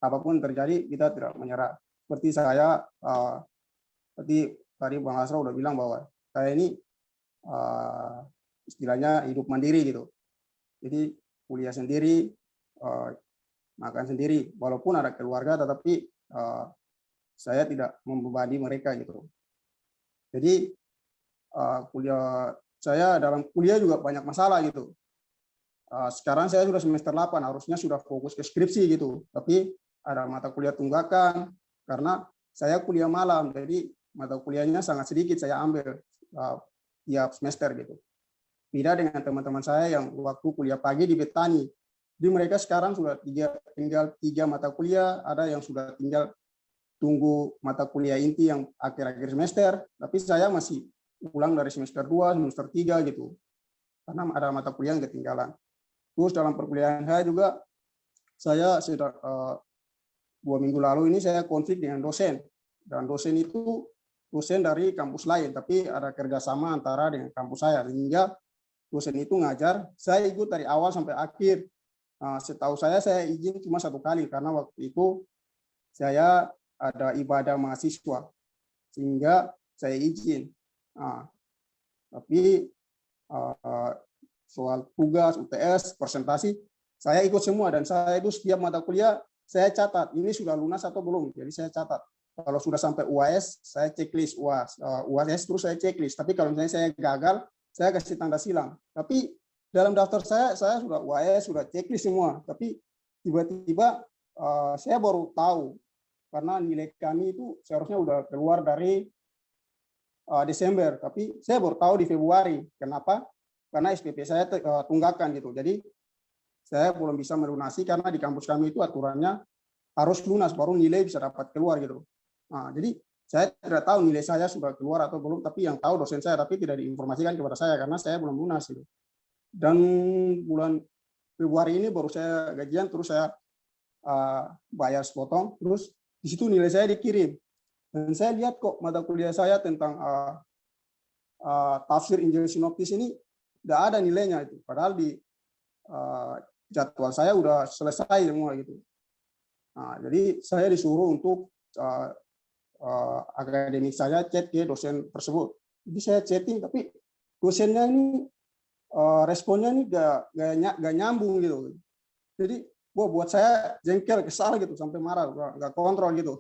apapun terjadi kita tidak menyerah. Seperti saya, seperti tadi Bang Asra udah bilang bahwa saya ini istilahnya hidup mandiri gitu. Jadi kuliah sendiri, makan sendiri, walaupun ada keluarga, tetapi saya tidak membebani mereka gitu. Jadi saya dalam kuliah juga banyak masalah gitu. Sekarang saya sudah semester 8, harusnya sudah fokus ke skripsi gitu, tapi ada mata kuliah tunggakan karena saya kuliah malam, jadi mata kuliahnya sangat sedikit saya ambil tiap semester gitu. Beda dengan teman-teman saya yang waktu kuliah pagi di Betani. Jadi mereka sekarang sudah tinggal 3 mata kuliah, ada yang sudah tinggal tunggu mata kuliah inti yang akhir-akhir semester, tapi saya masih ulang dari semester 2, semester 3 gitu. Karena ada mata kuliah yang ketinggalan. Terus dalam perkuliahan saya juga, saya sudah 2 minggu lalu ini saya konflik dengan dosen. Dan dosen itu dosen dari kampus lain, tapi ada kerjasama antara dengan kampus saya. Sehingga dosen itu ngajar, saya ikut dari awal sampai akhir. Setahu saya izin cuma 1 kali, karena waktu itu saya ada ibadah mahasiswa, sehingga saya izin. Tapi soal tugas, UTS, presentasi, saya ikut semua, dan saya itu setiap mata kuliah saya catat, ini sudah lunas atau belum, jadi saya catat. Kalau sudah sampai UAS, saya checklist UAS terus saya checklist. Tapi kalau misalnya saya gagal, saya kasih tanda silang. Tapi dalam daftar saya sudah UAS, sudah checklist semua. Tapi tiba-tiba saya baru tahu, karena nilai kami itu seharusnya udah keluar dari Desember, tapi saya baru tahu di Februari. Kenapa? Karena SPP saya tunggakan gitu. Jadi saya belum bisa melunasi karena di kampus kami itu aturannya harus lunas baru nilai bisa dapat keluar gitu. Jadi saya tidak tahu nilai saya sudah keluar atau belum, tapi yang tahu dosen saya, tapi tidak diinformasikan kepada saya karena saya belum lunas gitu. Dan bulan Februari ini baru saya gajian, terus saya bayar sepotong, terus di situ nilai saya dikirim. Dan saya lihat kok mata kuliah saya tentang tafsir Injil Sinoptis ini tidak ada nilainya itu. Padahal di jadwal saya udah selesai semua gitu. Jadi saya disuruh untuk akademik saya chat ke dosen tersebut. Jadi saya chatting, tapi dosennya ini responnya ini gak nyambung gitu. Jadi buat saya jengkel, kesal gitu, sampai marah, gak kontrol gitu.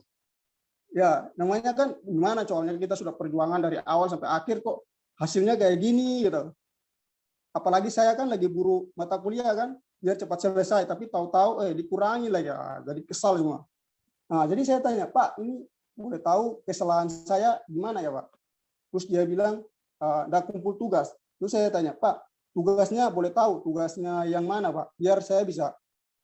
Ya namanya kan gimana, soalnya kita sudah perjuangan dari awal sampai akhir kok hasilnya kayak gini gitu. Apalagi saya kan lagi buru mata kuliah kan, biar cepat selesai, tapi tahu-tahu dikurangi lagi, jadi kesal semua. Jadi saya tanya, Pak, ini boleh tahu kesalahan saya gimana ya Pak? Terus dia bilang, udah kumpul tugas. Terus saya tanya, Pak, tugasnya boleh tahu, tugasnya yang mana Pak? Biar saya bisa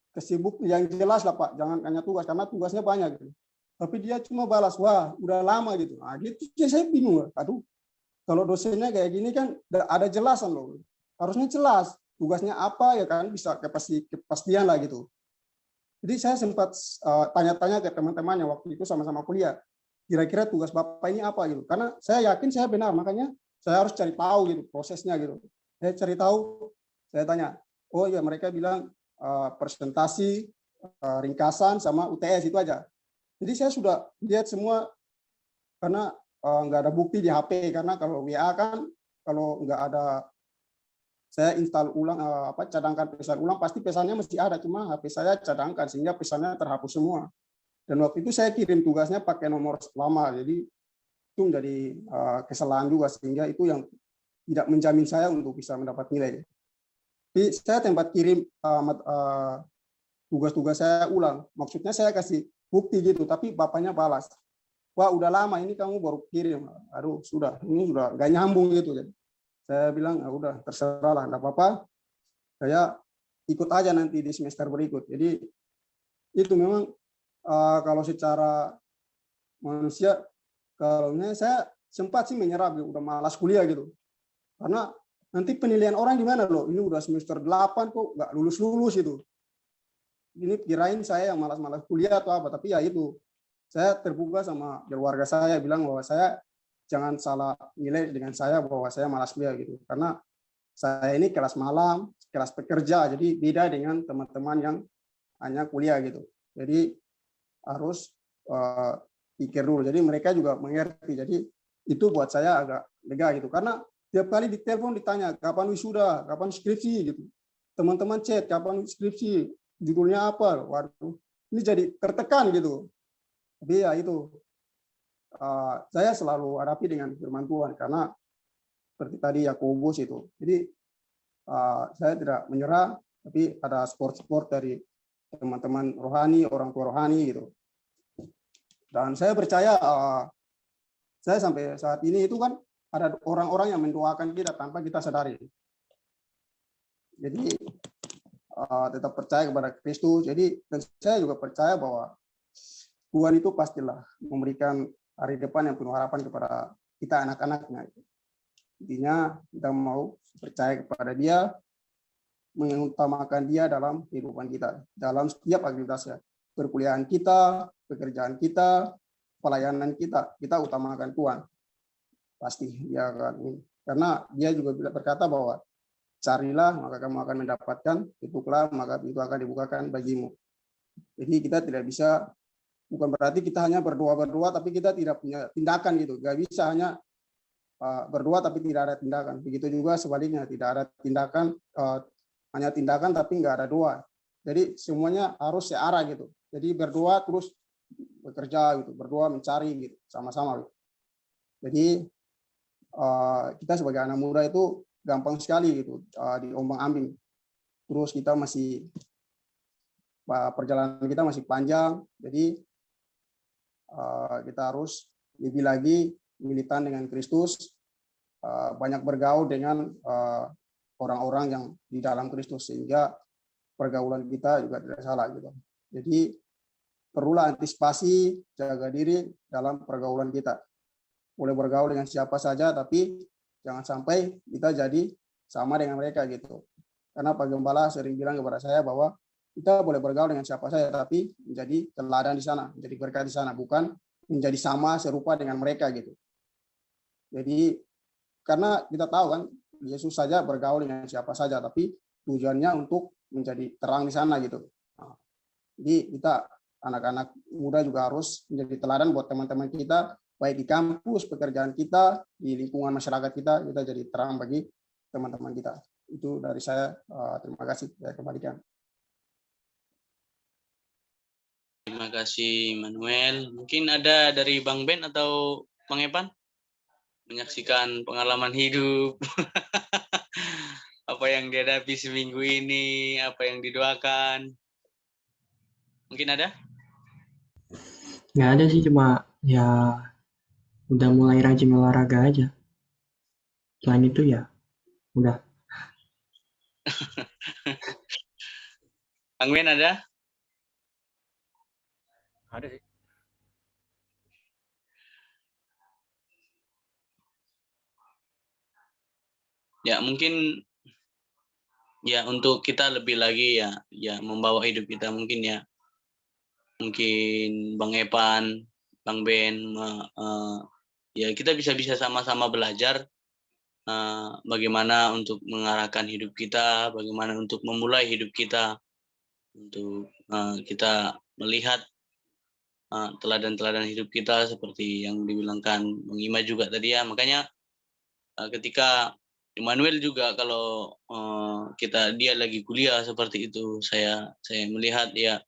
kesibuk yang jelas lah Pak, jangan hanya tugas, karena tugasnya banyak. Gitu. Tapi dia cuma balas, wah udah lama gitu. Gitu saya bingung. Aduh, kalau dosennya kayak gini kan ada jelasan loh. Harusnya jelas tugasnya apa ya kan, bisa kepastian lah gitu. Jadi saya sempat tanya-tanya ke teman-teman yang waktu itu sama-sama kuliah, kira-kira tugas Bapak ini apa gitu. Karena saya yakin saya benar, makanya saya harus cari tahu gitu prosesnya gitu. Saya cari tahu, saya tanya, oh ya mereka bilang presentasi, ringkasan sama UTS itu aja. Jadi saya sudah lihat semua, karena nggak ada bukti di HP, karena kalau WA kan kalau nggak ada saya install ulang cadangkan pesan ulang, pasti pesannya mesti ada, cuma HP saya cadangkan sehingga pesannya terhapus semua. Dan waktu itu saya kirim tugasnya pakai nomor lama, jadi itu menjadi kesalahan juga, sehingga itu yang tidak menjamin saya untuk bisa mendapat nilai. Jadi saya tempat kirim tugas-tugas saya ulang. Maksudnya saya kasih bukti gitu, tapi bapaknya balas, wah udah lama ini kamu baru kirim. Aduh sudah, ini sudah gak nyambung gitu. Jadi saya bilang, ya udah terserah lah, nggak apa-apa. Saya ikut aja nanti di semester berikut. Jadi itu memang kalau secara manusia, kalau saya sempat sih menyerah, udah malas kuliah gitu. Karena nanti penilaian orang gimana loh, ini udah semester 8 kok nggak lulus-lulus itu. Ini kirain saya yang malas-malas kuliah atau apa, tapi ya itu. Saya terbuka sama keluarga saya, bilang bahwa saya jangan salah nilai dengan saya bahwa saya malas kuliah gitu. Karena saya ini kelas malam, kelas pekerja, jadi beda dengan teman-teman yang hanya kuliah gitu. Jadi harus pikir dulu. Jadi mereka juga mengerti. Jadi itu buat saya agak lega gitu. Karena tiap kali di telepon ditanya kapan wisuda, kapan skripsi gitu. Teman-teman chat kapan skripsi, judulnya apa. Waduh, ini jadi tertekan gitu. Tapi ya itu saya selalu hadapi dengan firman Tuhan, karena seperti tadi Yakobus itu. Jadi saya tidak menyerah, tapi ada support dari teman-teman rohani, orang tua rohani gitu. Dan saya percaya saya sampai saat ini itu kan ada orang-orang yang mendoakan kita tanpa kita sadari. Jadi tetap percaya kepada Kristus. Jadi dan saya juga percaya bahwa Tuhan itu pastilah memberikan hari depan yang penuh harapan kepada kita anak-anaknya. Intinya kita mau percaya kepada Dia, mengutamakan Dia dalam kehidupan kita, dalam setiap aktivitasnya, perkuliahan kita, pekerjaan kita, pelayanan kita utamakan Tuhan. Pasti ya kan. Karena Dia juga berkata bahwa carilah maka kamu akan mendapatkan, ketuklah maka itu akan dibukakan bagimu. Jadi kita tidak bisa, bukan berarti kita hanya berdoa tapi kita tidak punya tindakan gitu. Gak bisa hanya berdoa tapi tidak ada tindakan. Begitu juga sebaliknya, tidak ada tindakan, hanya tindakan tapi nggak ada doa. Jadi semuanya harus searah gitu. Jadi berdoa terus bekerja gitu, berdoa mencari gitu, sama-sama gitu. Jadi kita sebagai anak muda itu gampang sekali gitu diombang-ambing. Terus kita masih, perjalanan kita masih panjang, jadi kita harus lebih lagi militan dengan Kristus, banyak bergaul dengan orang-orang yang di dalam Kristus, sehingga pergaulan kita juga tidak salah gitu. Jadi perlulah antisipasi, jaga diri dalam pergaulan kita. Boleh bergaul dengan siapa saja, tapi jangan sampai kita jadi sama dengan mereka gitu. Karena Pak Gembala sering bilang kepada saya bahwa kita boleh bergaul dengan siapa saja, tapi menjadi teladan di sana, menjadi berkat di sana, bukan menjadi sama serupa dengan mereka gitu. Jadi karena kita tahu kan Yesus saja bergaul dengan siapa saja, tapi tujuannya untuk menjadi terang di sana gitu. Jadi kita anak-anak muda juga harus menjadi teladan buat teman-teman kita, baik di kampus, pekerjaan kita, di lingkungan masyarakat kita jadi terang bagi teman-teman kita. Itu dari saya. Terima kasih. Saya kembalikan. Terima kasih Manuel. Mungkin ada dari Bang Ben atau Bang Epan menyaksikan pengalaman hidup. Apa yang dihadapi seminggu ini, apa yang didoakan. Mungkin ada? Nggak ada sih, cuma ya udah mulai rajin olahraga aja. Selain itu ya udah. Bang Ben ada? Ada sih. Ya mungkin ya untuk kita lebih lagi ya membawa hidup kita mungkin Bang Epan, Bang Ben, ya kita bisa sama-sama belajar bagaimana untuk mengarahkan hidup kita, bagaimana untuk memulai hidup kita, untuk kita melihat teladan-teladan hidup kita seperti yang dibilangkan Bang Ima juga tadi ya. Makanya ketika Immanuel juga kalau dia lagi kuliah seperti itu, saya melihat dia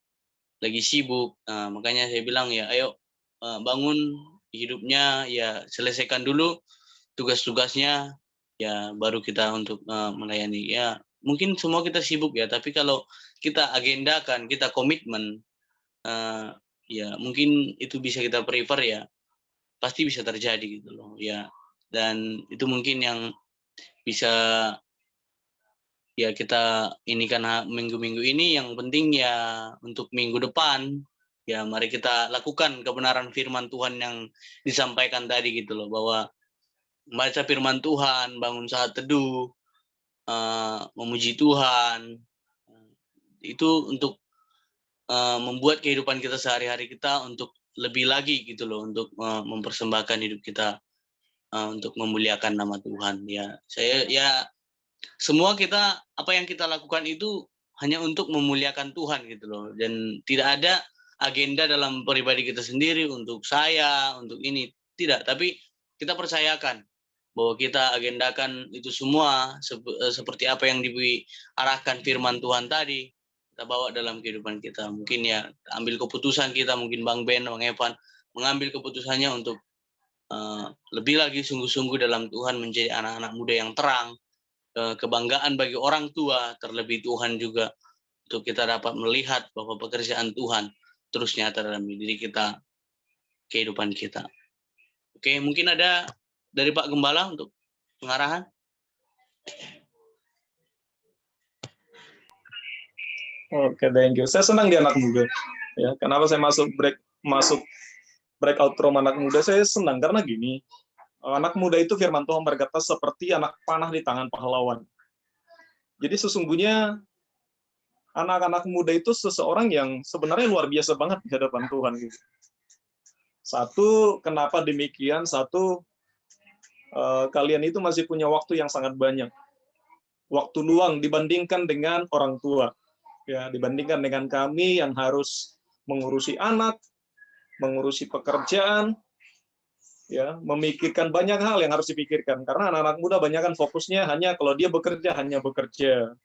lagi sibuk. Makanya saya bilang ya ayo bangun hidupnya, ya selesaikan dulu tugas-tugasnya, ya baru kita untuk melayani. Ya mungkin semua kita sibuk ya, tapi kalau kita agendakan, kita komitmen, ya mungkin itu bisa kita prefer ya, pasti bisa terjadi gitu loh ya. Dan itu mungkin yang bisa ya kita ini karena minggu-minggu ini, yang penting ya untuk minggu depan ya mari kita lakukan kebenaran firman Tuhan yang disampaikan tadi gitu loh, bahwa membaca firman Tuhan, bangun saat teduh, memuji Tuhan, itu untuk membuat kehidupan kita sehari-hari kita untuk lebih lagi gitu loh, untuk mempersembahkan hidup kita untuk memuliakan nama Tuhan ya. Semua kita, apa yang kita lakukan itu hanya untuk memuliakan Tuhan gitu loh, dan tidak ada agenda dalam pribadi kita sendiri untuk saya, untuk ini, tidak. Tapi kita percayakan bahwa kita agendakan itu semua seperti apa yang diarahkan firman Tuhan tadi, kita bawa dalam kehidupan kita. Mungkin ya ambil keputusan kita, mungkin Bang Ben, Bang Evan mengambil keputusannya untuk lebih lagi sungguh-sungguh dalam Tuhan, menjadi anak-anak muda yang terang, kebanggaan bagi orang tua, terlebih Tuhan juga, untuk kita dapat melihat bahwa pekerjaan Tuhan terus nyata dalam diri kita, kehidupan kita. Oke, mungkin ada dari Pak Gembala untuk pengarahan. Oke, thank you. Saya senang di anak muda. Ya, kenapa saya masuk breakout room anak muda? Saya senang karena gini. Anak muda itu firman Tuhan berkata seperti anak panah di tangan pahlawan. Jadi sesungguhnya anak-anak muda itu seseorang yang sebenarnya luar biasa banget di hadapan Tuhan. Gitu. Satu, kenapa demikian? Satu, kalian itu masih punya waktu yang sangat banyak. Waktu luang dibandingkan dengan orang tua. Ya, dibandingkan dengan kami yang harus mengurusi anak, mengurusi pekerjaan, ya, memikirkan banyak hal yang harus dipikirkan. Karena anak-anak muda banyak kan fokusnya hanya kalau dia bekerja, hanya bekerja.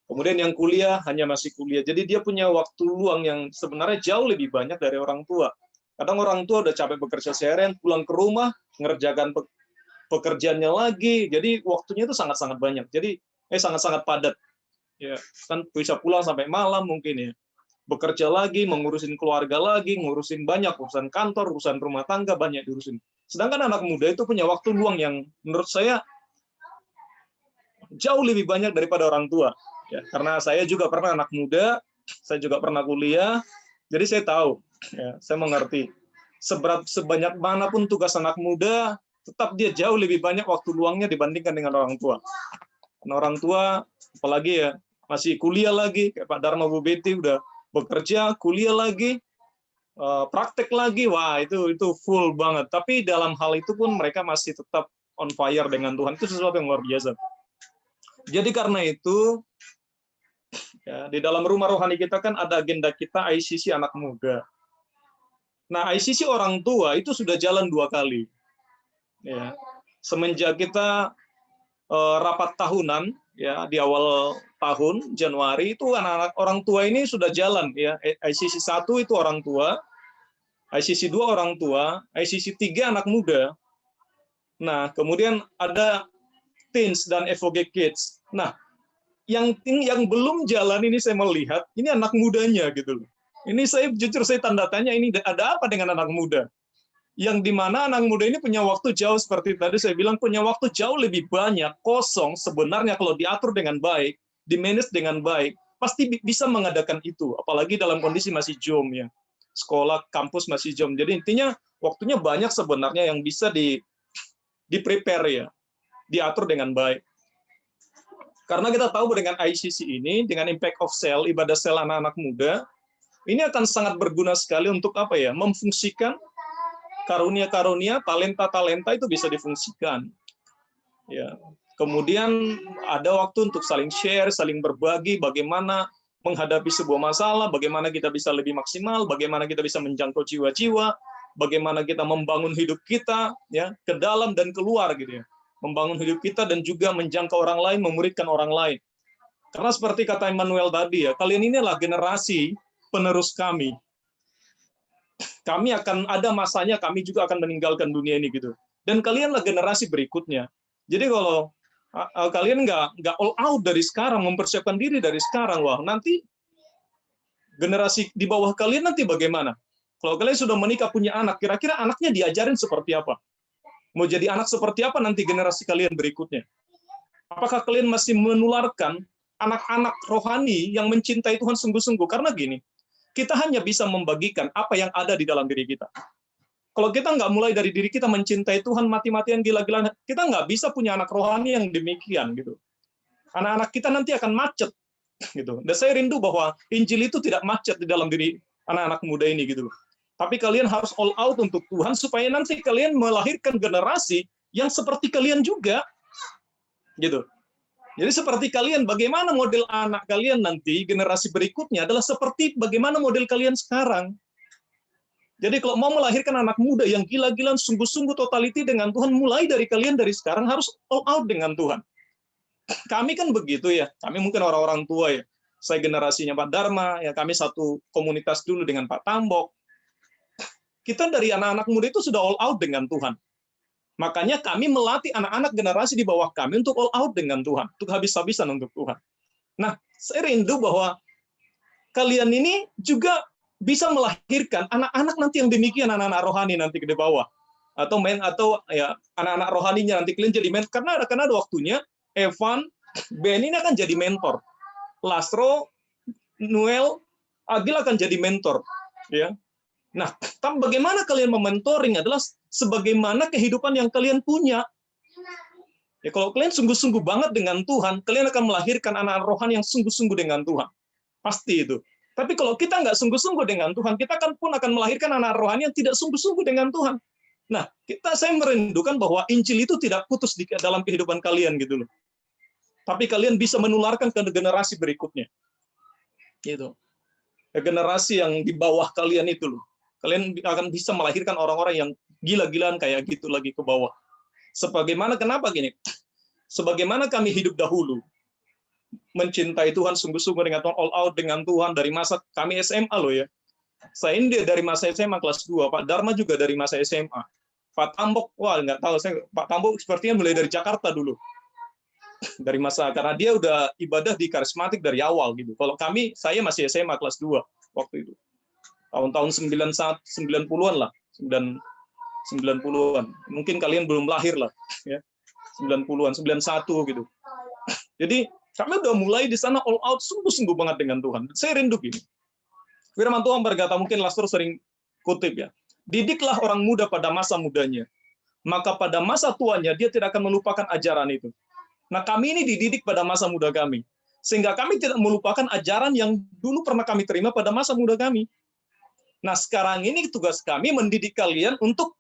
Kemudian yang kuliah, hanya masih kuliah. Jadi dia punya waktu luang yang sebenarnya jauh lebih banyak dari orang tua. Kadang orang tua udah capek bekerja seharian, pulang ke rumah, ngerjakan pekerjaannya lagi. Jadi waktunya itu sangat-sangat banyak. Jadi sangat-sangat padat. Ya, kan bisa pulang sampai malam mungkin ya. Bekerja lagi, mengurusin keluarga lagi, ngurusin banyak urusan kantor, urusan rumah tangga, banyak diurusin. Sedangkan anak muda itu punya waktu luang yang menurut saya jauh lebih banyak daripada orang tua. Ya, karena saya juga pernah anak muda, saya juga pernah kuliah, jadi saya tahu, ya, saya mengerti. Sebanyak manapun tugas anak muda, tetap dia jauh lebih banyak waktu luangnya dibandingkan dengan orang tua. Karena orang tua, apalagi ya, masih kuliah lagi, kayak Pak Dharma, Bu Betty udah bekerja, kuliah lagi, praktek lagi, wah itu full banget. Tapi dalam hal itu pun mereka masih tetap on fire dengan Tuhan. Itu sesuatu yang luar biasa. Jadi karena itu, ya, di dalam rumah rohani kita kan ada agenda kita ICC anak muda. Nah, ICC orang tua itu sudah jalan 2 kali. Ya, semenjak kita rapat tahunan, ya, di awal tahun Januari itu anak-anak orang tua ini sudah jalan ya. ICC 1 itu orang tua, ICC 2 orang tua, ICC 3 anak muda. Nah, kemudian ada teens dan FOG Kids. Nah, yang belum jalan ini saya melihat ini anak mudanya gitu loh. Ini saya jujur saya tanda tanya, ini ada apa dengan anak muda? Yang dimana anak muda ini punya waktu jauh, seperti tadi saya bilang, punya waktu jauh lebih banyak kosong sebenarnya kalau diatur dengan baik, dimanage dengan baik, pasti bisa mengadakan itu. Apalagi dalam kondisi masih jom ya, sekolah, kampus masih jom. Jadi intinya waktunya banyak sebenarnya yang bisa di-prepare ya, diatur dengan baik. Karena kita tahu dengan ICC ini, dengan impact of cell, ibadah sel anak-anak muda, ini akan sangat berguna sekali untuk apa ya, memfungsikan karunia-karunia, talenta-talenta itu bisa difungsikan. Ya. Kemudian ada waktu untuk saling share, saling berbagi, bagaimana menghadapi sebuah masalah, bagaimana kita bisa lebih maksimal, bagaimana kita bisa menjangkau jiwa-jiwa, bagaimana kita membangun hidup kita ya ke dalam dan keluar gitu ya. Membangun hidup kita dan juga menjangkau orang lain, memuridkan orang lain. Karena seperti kata Emmanuel tadi ya, kalian inilah generasi penerus kami. Kami akan ada masanya, kami juga akan meninggalkan dunia ini gitu. Dan kalianlah generasi berikutnya. Jadi kalau kalian nggak all out dari sekarang, mempersiapkan diri dari sekarang, wah nanti generasi di bawah kalian nanti bagaimana? Kalau kalian sudah menikah punya anak, kira-kira anaknya diajarin seperti apa? Mau jadi anak seperti apa nanti generasi kalian berikutnya? Apakah kalian masih menularkan anak-anak rohani yang mencintai Tuhan sungguh-sungguh? Karena gini, kita hanya bisa membagikan apa yang ada di dalam diri kita. Kalau kita nggak mulai dari diri kita mencintai Tuhan mati-matian gila-gilaan, kita nggak bisa punya anak rohani yang demikian gitu. Anak-anak kita nanti akan macet gitu. Dan saya rindu bahwa Injil itu tidak macet di dalam diri anak-anak muda ini gitu. Tapi kalian harus all out untuk Tuhan supaya nanti kalian melahirkan generasi yang seperti kalian juga gitu. Jadi seperti kalian, bagaimana model anak kalian nanti generasi berikutnya adalah seperti bagaimana model kalian sekarang. Jadi kalau mau melahirkan anak muda yang gila-gilaan, sungguh-sungguh totality dengan Tuhan, mulai dari kalian dari sekarang harus all out dengan Tuhan. Kami kan begitu ya, kami mungkin orang-orang tua ya. Saya generasinya Pak Dharma, ya kami satu komunitas dulu dengan Pak Tambok. Kita dari anak-anak muda itu sudah all out dengan Tuhan. Makanya kami melatih anak-anak generasi di bawah kami untuk all out dengan Tuhan, untuk habis-habisan untuk Tuhan. Nah, saya rindu bahwa kalian ini juga bisa melahirkan anak-anak nanti yang demikian, anak-anak rohani nanti di bawah, atau ya anak-anak rohaninya nanti kalian jadi mentor, karena ada waktunya Evan, Ben ini akan jadi mentor, Lasro, Noel, Agil akan jadi mentor, ya. Nah, bagaimana kalian mementoring adalah sebagaimana kehidupan yang kalian punya. Ya, kalau kalian sungguh-sungguh banget dengan Tuhan, kalian akan melahirkan anak-anak rohani yang sungguh-sungguh dengan Tuhan, pasti itu. Tapi kalau kita nggak sungguh-sungguh dengan Tuhan, kita pun akan melahirkan anak rohani yang tidak sungguh-sungguh dengan Tuhan. Nah, saya merindukan bahwa Injil itu tidak putus di dalam kehidupan kalian gitu loh. Tapi kalian bisa menularkan ke generasi berikutnya. Gitu. Generasi yang di bawah kalian itu loh. Kalian akan bisa melahirkan orang-orang yang gila-gilaan kayak gitu lagi ke bawah. Kenapa gini? Sebagaimana kami hidup dahulu, mencintai Tuhan sungguh-sungguh dengan Tuhan, all out dengan Tuhan dari masa kami SMA loh ya. Saya ini dari masa SMA kelas 2, Pak Dharma juga dari masa SMA. Pak Tambok, wah nggak tahu, Pak Tambok sepertinya mulai dari Jakarta dulu. Dari masa, karena dia udah ibadah di karismatik dari awal gitu. Kalau saya masih SMA kelas 2 waktu itu. Tahun-tahun 90-an lah, 90-an. Mungkin kalian belum lahir lah ya. 90-an, 91 gitu. Jadi kami udah mulai di sana all out sungguh-sungguh banget dengan Tuhan. Saya rindu gini. Firman Tuhan berkata, mungkin Lastur sering kutip ya. Didiklah orang muda pada masa mudanya. Maka pada masa tuanya dia tidak akan melupakan ajaran itu. Nah, kami ini dididik pada masa muda kami. Sehingga kami tidak melupakan ajaran yang dulu pernah kami terima pada masa muda kami. Nah, sekarang ini tugas kami mendidik kalian untuk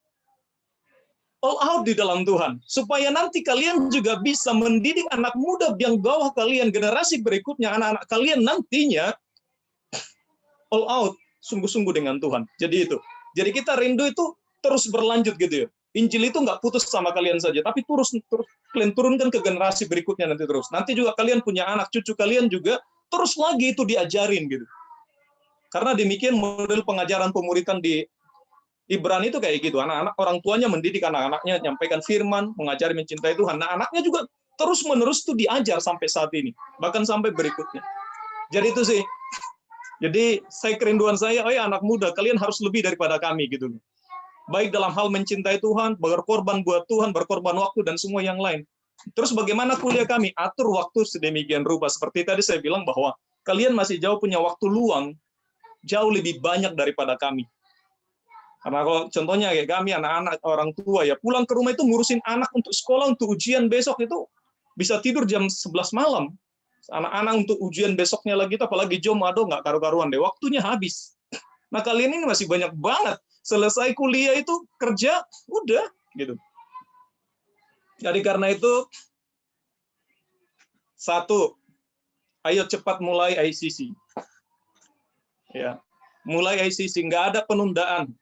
all out di dalam Tuhan, supaya nanti kalian juga bisa mendidik anak muda yang bawah kalian, generasi berikutnya, anak-anak kalian nantinya all out sungguh-sungguh dengan Tuhan. Jadi kita rindu itu terus berlanjut gitu ya. Injil itu nggak putus sama kalian saja, tapi terus kalian turunkan ke generasi berikutnya nanti terus. Nanti juga kalian punya anak cucu kalian juga terus lagi itu diajarin gitu. Karena demikian model pengajaran pemuritan di Ibrani itu kayak gitu, anak-anak orang tuanya mendidik anak-anaknya, menyampaikan firman, mengajari mencintai Tuhan. Nah, anaknya juga terus-menerus itu diajar sampai saat ini, bahkan sampai berikutnya. Jadi itu sih. Jadi saya kerinduan saya, anak muda, kalian harus lebih daripada kami gitu. Baik dalam hal mencintai Tuhan, berkorban buat Tuhan, berkorban waktu dan semua yang lain. Terus bagaimana kuliah kami? Atur waktu sedemikian rupa. Seperti tadi saya bilang bahwa kalian masih jauh punya waktu luang, jauh lebih banyak daripada kami. Karena kalau contohnya kayak kami, anak-anak orang tua ya, pulang ke rumah itu ngurusin anak untuk sekolah, untuk ujian besok itu bisa tidur jam 11 malam. Anak-anak untuk ujian besoknya lagi, apalagi jom, aduh nggak karu-karuan deh, waktunya habis. Nah, kalian ini masih banyak banget. Selesai kuliah itu kerja, udah gitu. Jadi karena itu, satu, ayo cepat mulai ICC. Ya, mulai ICC, nggak ada penundaan.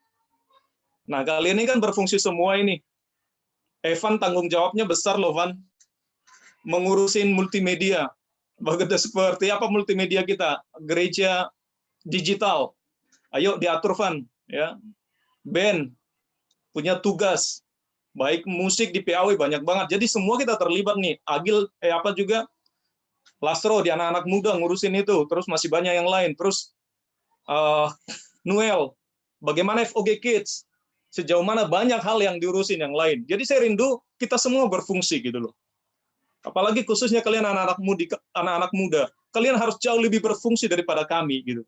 Nah, kalian ini kan berfungsi semua ini. Evan tanggung jawabnya besar loh, Van. Mengurusin multimedia. Bagaimana seperti apa multimedia kita? Gereja digital. Ayo diatur, Van. Ya. Ben punya tugas baik musik di PAW banyak banget. Jadi semua kita terlibat nih. Agil juga Lastro di anak-anak muda ngurusin itu. Terus masih banyak yang lain. Terus Noel, bagaimana FOG Kids? Sejauh mana banyak hal yang diurusin yang lain. Jadi saya rindu kita semua berfungsi gitu loh. Apalagi khususnya kalian anak-anak muda. Kalian harus jauh lebih berfungsi daripada kami gitu.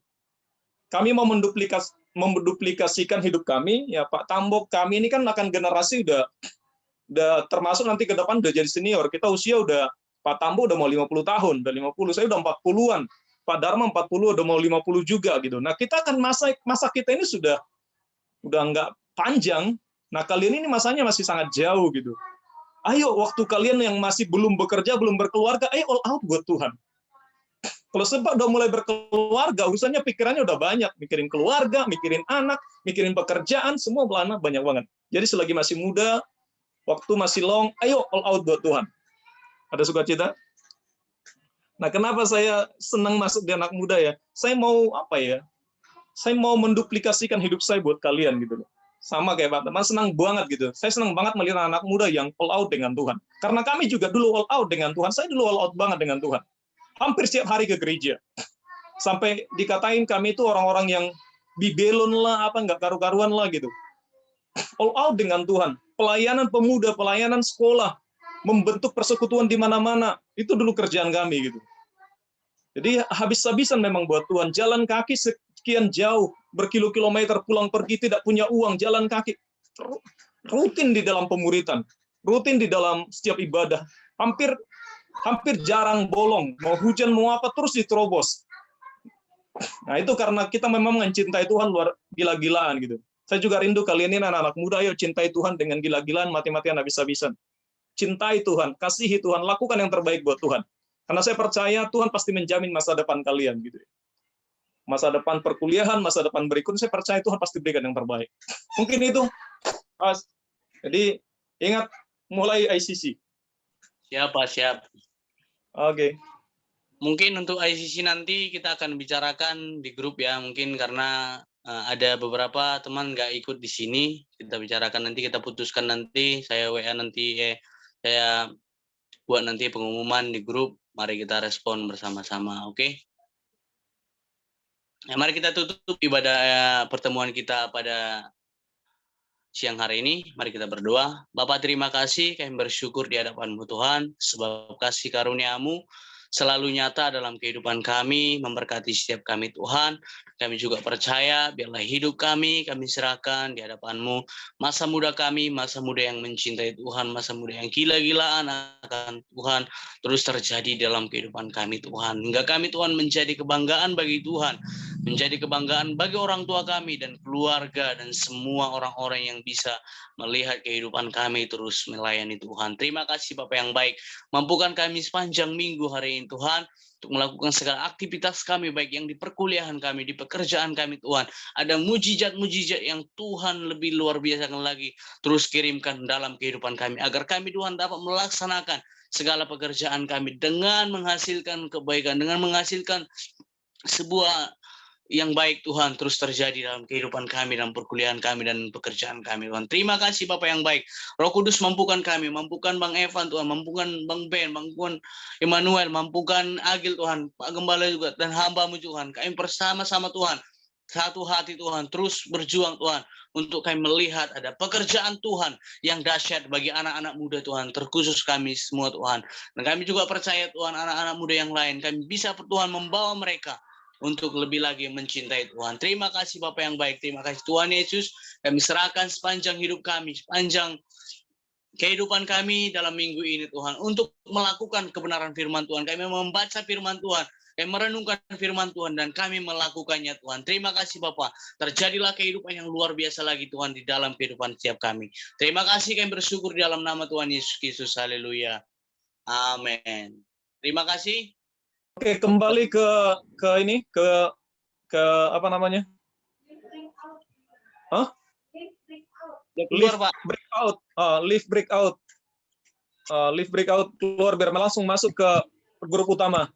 Kami mau menduplikasikan hidup kami, ya Pak Tambok, kami ini kan akan generasi udah termasuk nanti ke depan udah jadi senior. Kita usia udah, Pak Tambo udah mau 50 tahun, udah 50, saya udah 40-an. Pak Dharma 40 udah mau 50 juga gitu. Nah, kita akan masa kita ini udah nggak panjang. Nah, kalian ini masanya masih sangat jauh gitu. Ayo, waktu kalian yang masih belum bekerja, belum berkeluarga, ayo all out buat Tuhan. Kalau sebab udah mulai berkeluarga, urusannya pikirannya udah banyak. Mikirin keluarga, mikirin anak, mikirin pekerjaan, semua banyak banget. Jadi selagi masih muda, waktu masih long, ayo all out buat Tuhan. Ada sukacita? Nah, kenapa saya senang masuk di anak muda ya? Saya mau Saya mau menduplikasikan hidup saya buat kalian gitu loh. Sama kayak Pak Teman, senang banget gitu. Saya senang banget melihat anak muda yang all out dengan Tuhan. Karena kami juga dulu all out dengan Tuhan. Saya dulu all out banget dengan Tuhan. Hampir setiap hari ke gereja. Sampai dikatain kami itu orang-orang yang bibelon lah, nggak karu-karuan lah gitu. All out dengan Tuhan. Pelayanan pemuda, pelayanan sekolah, membentuk persekutuan di mana-mana. Itu dulu kerjaan kami gitu. Jadi habis-habisan memang buat Tuhan. Jalan kaki sekian jauh, berkilo-kilometer pulang pergi, tidak punya uang, jalan kaki. Rutin di dalam pemuritan. Rutin di dalam setiap ibadah. Hampir jarang bolong, mau hujan mau apa terus diterobos. Nah itu karena kita memang mencintai Tuhan luar gila-gilaan gitu. Saya juga rindu kalian ini anak-anak muda, ayo cintai Tuhan dengan gila-gilaan, mati-matian habis-habisan. Cintai Tuhan, kasihi Tuhan, lakukan yang terbaik buat Tuhan. Karena saya percaya Tuhan pasti menjamin masa depan kalian gitu. Masa depan perkuliahan, masa depan berikutnya, saya percaya Tuhan pasti berikan yang terbaik. Mungkin itu. Jadi ingat mulai ICC. Siap, Pak, siap. Oke. Mungkin untuk ICC nanti kita akan bicarakan di grup ya, mungkin karena ada beberapa teman nggak ikut di sini, kita bicarakan nanti, kita putuskan nanti, saya WA nanti, saya buat nanti pengumuman di grup, mari kita respon bersama-sama, oke? Ya, mari kita tutup ibadah pertemuan kita pada siang hari ini. Mari kita berdoa. Bapa, terima kasih, kami bersyukur di hadapan-Mu Tuhan, sebab kasih karunia-Mu selalu nyata dalam kehidupan kami, memberkati setiap kami Tuhan. Kami juga percaya, biarlah hidup kami serahkan di hadapan-Mu. Masa muda kami, masa muda yang mencintai Tuhan, masa muda yang gila-gilaan akan Tuhan, terus terjadi dalam kehidupan kami Tuhan. Hingga kami Tuhan menjadi kebanggaan bagi Tuhan, menjadi kebanggaan bagi orang tua kami dan keluarga dan semua orang-orang yang bisa melihat kehidupan kami terus melayani Tuhan. Terima kasih Bapak yang baik. Mampukan kami sepanjang minggu hari ini Tuhan, untuk melakukan segala aktivitas kami, baik yang di perkuliahan kami, di pekerjaan kami Tuhan. Ada mujizat-mujizat yang Tuhan lebih luar biasa lagi terus kirimkan dalam kehidupan kami, agar kami Tuhan dapat melaksanakan segala pekerjaan kami dengan menghasilkan kebaikan, dengan menghasilkan sebuah yang baik Tuhan terus terjadi dalam kehidupan kami, dalam perkuliahan kami dan pekerjaan kami Tuhan. Terima kasih Bapak yang baik. Roh Kudus mampukan kami, mampukan Bang Evan Tuhan, mampukan Bang Ben, mampukan Emmanuel, mampukan Agil Tuhan, Pak Gembala juga dan hamba-Mu Tuhan. Kami bersama-sama Tuhan, satu hati Tuhan, terus berjuang Tuhan untuk kami melihat ada pekerjaan Tuhan yang dahsyat bagi anak-anak muda Tuhan, terkhusus kami semua Tuhan. Dan kami juga percaya Tuhan anak-anak muda yang lain, kami bisa Tuhan membawa mereka untuk lebih lagi mencintai Tuhan. Terima kasih Bapak yang baik. Terima kasih Tuhan Yesus. Kami serahkan sepanjang hidup kami, sepanjang kehidupan kami dalam minggu ini Tuhan, untuk melakukan kebenaran firman Tuhan. Kami membaca firman Tuhan, kami merenungkan firman Tuhan, dan kami melakukannya Tuhan. Terima kasih Bapak. Terjadilah kehidupan yang luar biasa lagi Tuhan di dalam kehidupan setiap kami. Terima kasih, kami bersyukur di dalam nama Tuhan Yesus Kristus. Haleluya. Amin. Terima kasih. Oke, kembali ke ini ke apa namanya? Keluar, Pak. Breakout, live breakout keluar biar langsung masuk ke grup utama.